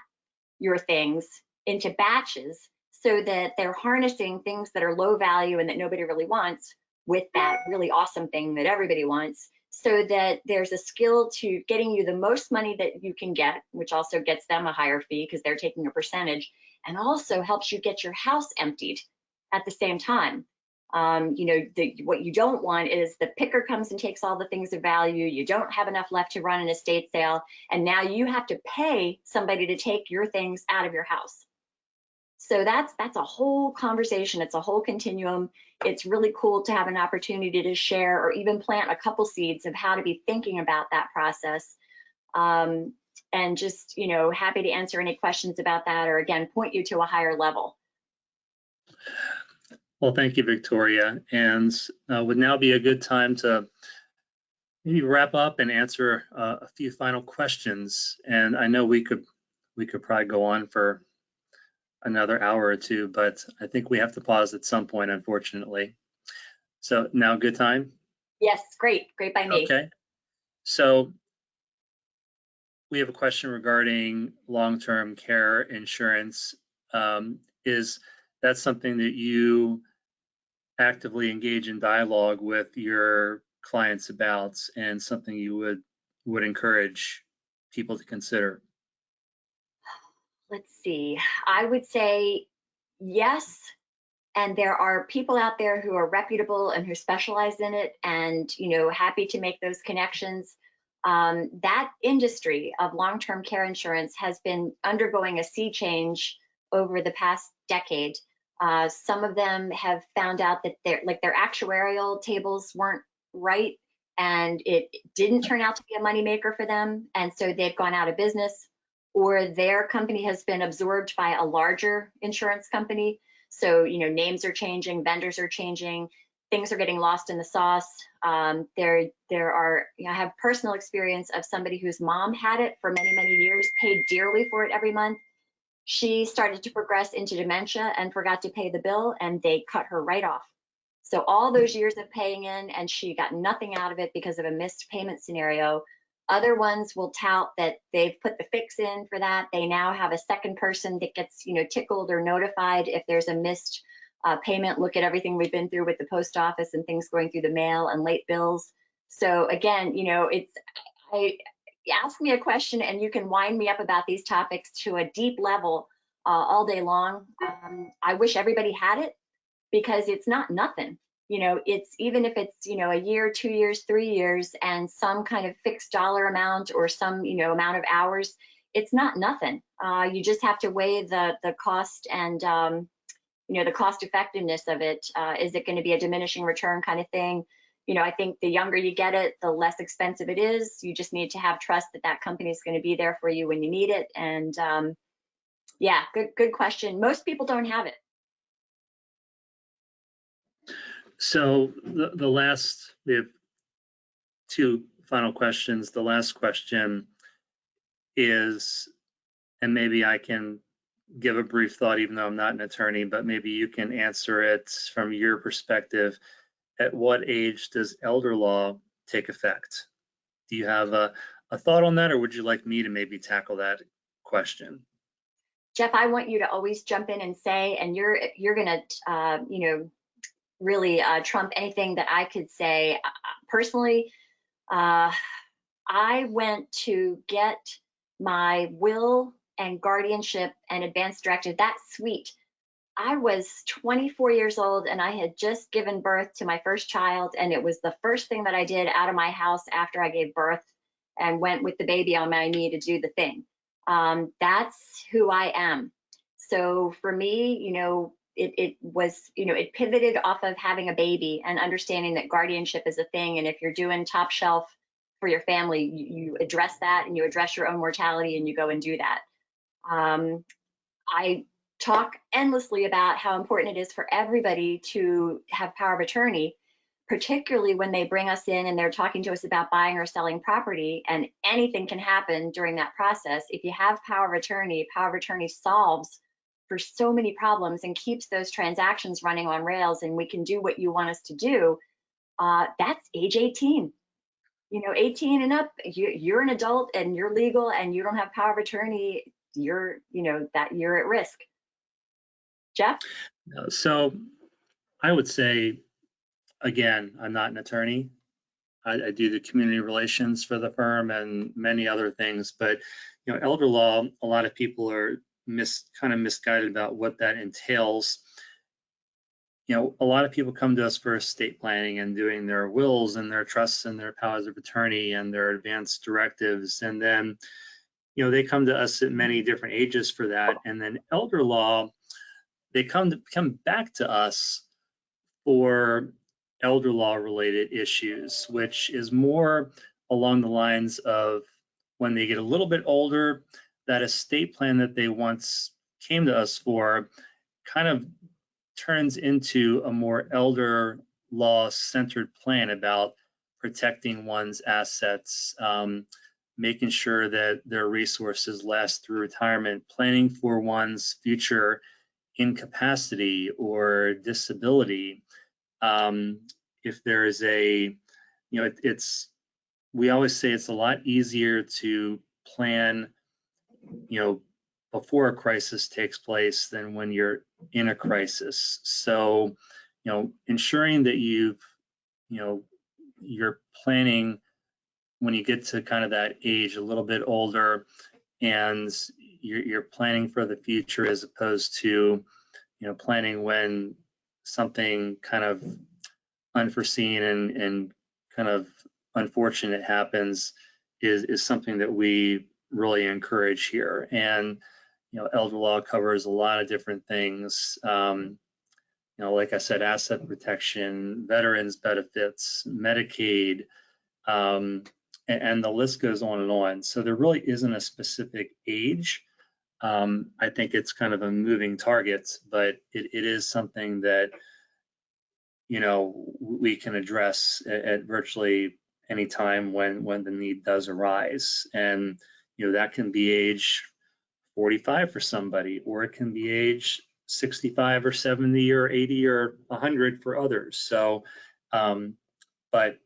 your things into batches so that they're harnessing things that are low value and that nobody really wants with that really awesome thing that everybody wants, so that there's a skill to getting you the most money that you can get, which also gets them a higher fee because they're taking a percentage, and also helps you get your house emptied at the same time. What you don't want is the picker comes and takes all the things of value. You don't have enough left to run an estate sale, and now you have to pay somebody to take your things out of your house. So that's a whole conversation. It's a whole continuum. It's really cool to have an opportunity to share or even plant a couple seeds of how to be thinking about that process. And just, happy to answer any questions about that, or again, point you to a higher level. Well, thank you, Victoria. And would now be a good time to maybe wrap up and answer a few final questions. And I know we could probably go on for another hour or two, but I think we have to pause at some point, unfortunately. So now, good time? Yes, great by me. Okay. So we have a question regarding long-term care insurance. Is that something that you actively engage in dialogue with your clients about, and something you would encourage people to consider? Let's see. I would say yes. And there are people out there who are reputable and who specialize in it, and happy to make those connections. That industry of long-term care insurance has been undergoing a sea change over the past decade. Some of them have found out that their actuarial tables weren't right, and it didn't turn out to be a moneymaker for them, and so they've gone out of business, or their company has been absorbed by a larger insurance company. So, names are changing, vendors are changing, things are getting lost in the sauce. There are, I have personal experience of somebody whose mom had it for many, many years, paid dearly for it every month. She started to progress into dementia and forgot to pay the bill, and they cut her right off. So all those years of paying in, and she got nothing out of it because of a missed payment scenario. Other ones will tout that they've put the fix in for that. They now have a second person that gets, tickled or notified if there's a missed payment. Look at everything we've been through with the post office and things going through the mail and late bills. So again, ask me a question and you can wind me up about these topics to a deep level all day long. I wish everybody had it, because it's not nothing. It's even if it's, a year, 2 years, 3 years, and some kind of fixed dollar amount or some, amount of hours, it's not nothing. You just have to weigh the cost and, the cost effectiveness of it. Is it going to be a diminishing return kind of thing? I think the younger you get it, the less expensive it is. You just need to have trust that that company is going to be there for you when you need it. And yeah, good question. Most people don't have it. So we have two final questions. The last question is, and maybe I can give a brief thought, even though I'm not an attorney, but maybe you can answer it from your perspective. At what age does elder law take effect? Do you have a thought on that, or would you like me to maybe tackle that question? Jeff, I want you to always jump in and say, and you're going to, really trump anything that I could say. Personally, I went to get my will and guardianship and advance directive, that suite. I was 24 years old and I had just given birth to my first child, and it was the first thing that I did out of my house after I gave birth, and went with the baby on my knee to do the thing. That's who I am. So for me, it was, it pivoted off of having a baby and understanding that guardianship is a thing. And if you're doing top shelf for your family, you address that, and you address your own mortality, and you go and do that. I talk endlessly about how important it is for everybody to have power of attorney, particularly when they bring us in and they're talking to us about buying or selling property, and anything can happen during that process. If you have power of attorney solves for so many problems and keeps those transactions running on rails, and we can do what you want us to do. That's age 18. 18 and up, you're an adult and you're legal and you don't have power of attorney, you're at risk. Jeff? So I would say, again, I'm not an attorney. I do the community relations for the firm and many other things, but elder law, a lot of people are kind of misguided about what that entails. you know, a lot of people come to us for estate planning and doing their wills and their trusts and their powers of attorney and their advance directives. And then, you know, they come to us at many different ages for that. And then elder law, they come back to us for elder law related issues, which is more along the lines of when they get a little bit older, that estate plan that they once came to us for kind of turns into a more elder law centered plan about protecting one's assets, making sure that their resources last through retirement, planning for one's future incapacity or disability. If there is a, you know, we always say it's a lot easier to plan, you know, before a crisis takes place than when you're in a crisis. So, you know, ensuring that you're planning when you get to kind of that age, a little bit older, and you're planning for the future as opposed to, you know, planning when something kind of unforeseen and kind of unfortunate happens is something that we really encourage here. And, you know, elder law covers a lot of different things. You know, like I said, asset protection, veterans benefits, Medicaid, and the list goes on and on. So there really isn't a specific age. I think it's kind of a moving target, but it is something that, you know, we can address at virtually any time when the need does arise. And, you know, that can be age 45 for somebody, or it can be age 65 or 70 or 80 or 100 for others. So, but,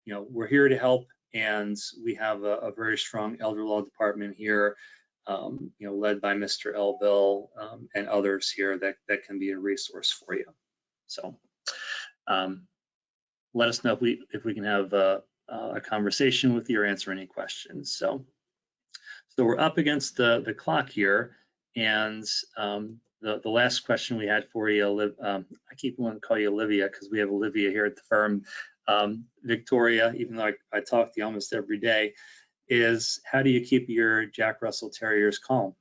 you know, we're here to help, and we have a very strong elder law department here, you know, led by Mr. Elville and others here that can be a resource for you. So let us know if we can have a conversation with you or answer any questions. So we're up against the clock here, and the last question we had for you, I keep wanting to call you Olivia because we have Olivia here at the firm. Victoria, even though I talk to you almost every day, is how do you keep your Jack Russell Terriers calm?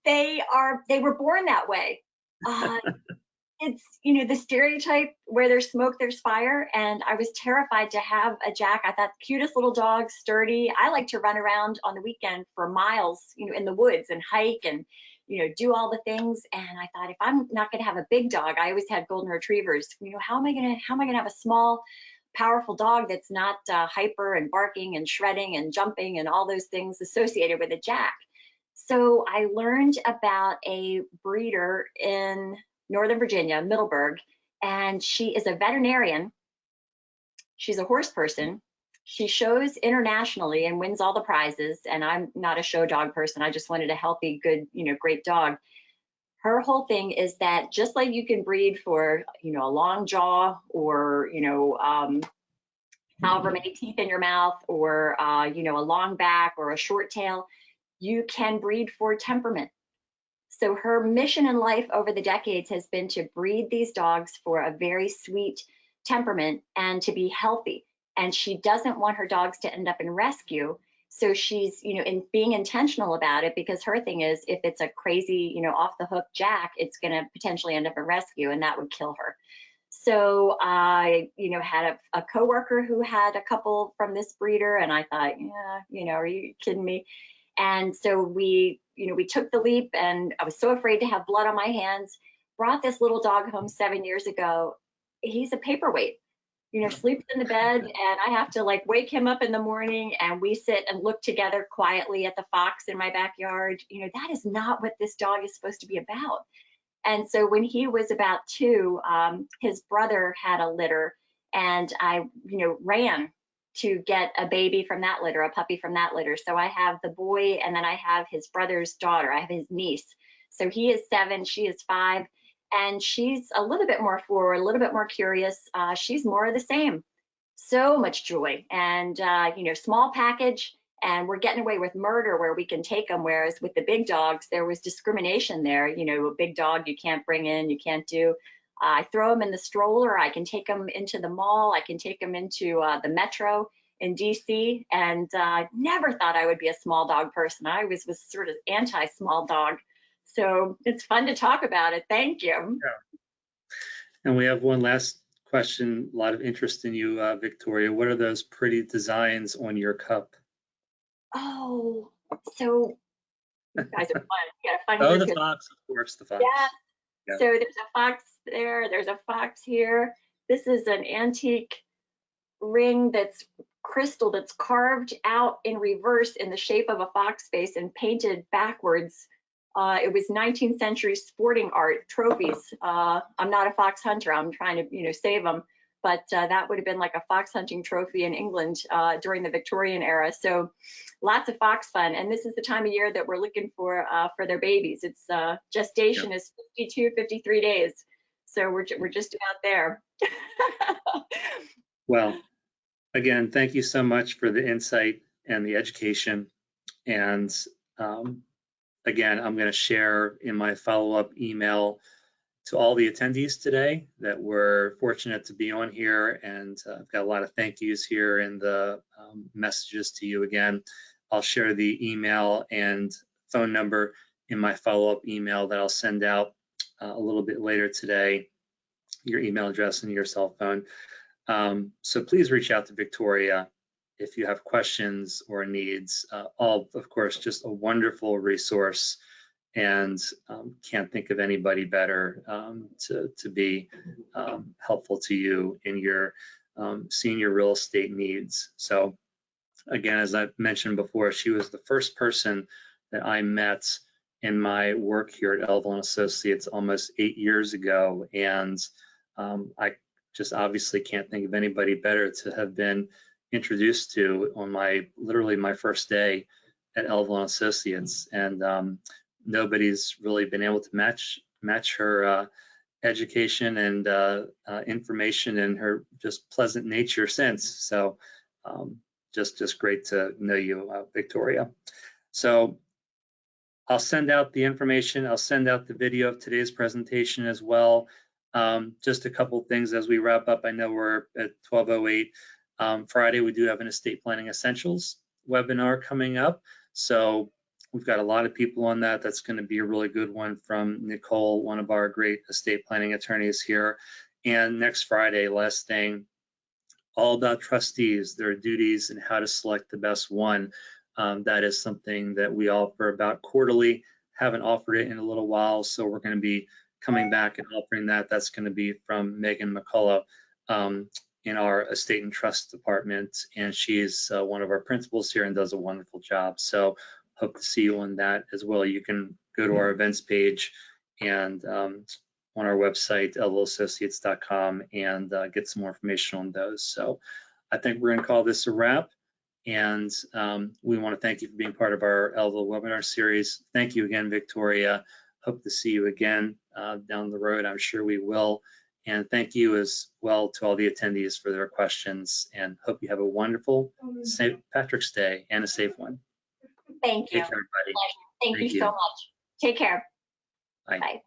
They were born that way. It's, you know, the stereotype where there's smoke, there's fire. And I was terrified to have a Jack. I thought cutest little dog, sturdy. I like to run around on the weekend for miles, you know, in the woods and hike and, you know, do all the things. And I thought, if I'm not going to have a big dog, I always had golden retrievers. You know, how am I going to have a small, powerful dog that's not hyper and barking and shredding and jumping and all those things associated with a Jack? So I learned about a breeder in Northern Virginia, Middleburg, and she is a veterinarian. She's a horse person. She shows internationally and wins all the prizes. And I'm not a show dog person. I just wanted a healthy, good, you know, great dog. Her whole thing is that just like you can breed for, you know, a long jaw or, you know, however many teeth in your mouth or, you know, a long back or a short tail, you can breed for temperament. So her mission in life over the decades has been to breed these dogs for a very sweet temperament and to be healthy. And she doesn't want her dogs to end up in rescue. So she's, you know, in being intentional about it, because her thing is if it's a crazy, you know, off the hook Jack, it's going to potentially end up in rescue and that would kill her. So I, you know, had a coworker who had a couple from this breeder, and I thought, yeah, you know, are you kidding me? And so we, you know, we took the leap, and I was so afraid to have blood on my hands. Brought this little dog home 7 years ago. He's a paperweight, you know, sleeps in the bed, and I have to like wake him up in the morning, and we sit and look together quietly at the fox in my backyard. You know, that is not what this dog is supposed to be about. And so when he was about 2, his brother had a litter, and I, you know, ran to get a baby from that litter, a puppy from that litter. So I have the boy, and then I have his brother's daughter. I have his niece. So he is 7, she is 5, and she's a little bit more forward, a little bit more curious. She's more of the same. So much joy, and you know, small package. and we're getting away with murder where we can take them, whereas with the big dogs, there was discrimination there. You know, a big dog you can't bring in, you can't do. I throw them in the stroller, I can take them into the mall, I can take them into the metro in DC, and never thought I would be a small dog person. I was sort of anti-small dog. So it's fun to talk about it. Thank you. Yeah. And we have one last question, a lot of interest in you, Victoria. What are those pretty designs on your cup? Oh, so you guys are fun. You got a fun Oh, group. the fox, of course, the fox. Yeah. Yeah. So there's a fox there. There's a fox here. This is an antique ring that's crystal that's carved out in reverse in the shape of a fox face and painted backwards. It was 19th century sporting art trophies. I'm not a fox hunter. I'm trying to, save them. But that would have been like a fox hunting trophy in England during the Victorian era. So lots of fox fun. And this is the time of year that we're looking for their babies. It's gestation is 52, 53 days. So we're just about there. Well, again, thank you so much for the insight and the education. And again, I'm going to share in my follow-up email to all the attendees today that were fortunate to be on here. And I've got a lot of thank yous here in the messages to you again. I'll share the email and phone number in my follow-up email that I'll send out a little bit later today, your email address and your cell phone. So please reach out to Victoria if you have questions or needs. All, of course, just a wonderful resource, and can't think of anybody better to be helpful to you in your senior real estate needs. So again, as I've mentioned before, she was the first person that I met in my work here at Elville Associates almost 8 years ago, and I just obviously can't think of anybody better to have been introduced to on literally my first day at Elville Associates. And nobody's really been able to match her education and information and her just pleasant nature since. So just great to know you, Victoria. So I'll send out the information. I'll send out the video of today's presentation as well. Just a couple things as we wrap up. I know we're at 12:08. Friday, we do have an estate planning essentials webinar coming up. So we've got a lot of people on that. That's going to be a really good one from Nicole, one of our great estate planning attorneys here. And next Friday, last thing, all about trustees, their duties, and how to select the best one. That is something that we offer about quarterly. Haven't offered it in a little while, so we're going to be coming back and offering that. That's going to be from Megan McCullough in our estate and trust department, and she's one of our principals here and does a wonderful job. So hope to see you on that as well. You can go to our events page and on our website, elvilleassociates.com, and get some more information on those. So I think we're going to call this a wrap. And we want to thank you for being part of our Elville Webinar Series. Thank you again, Victoria. Hope to see you again down the road. I'm sure we will. And thank you as well to all the attendees for their questions, and hope you have a wonderful St. Patrick's Day and a safe one. Thank you. Take care, everybody. Thank you so much. Take care. Bye. Bye.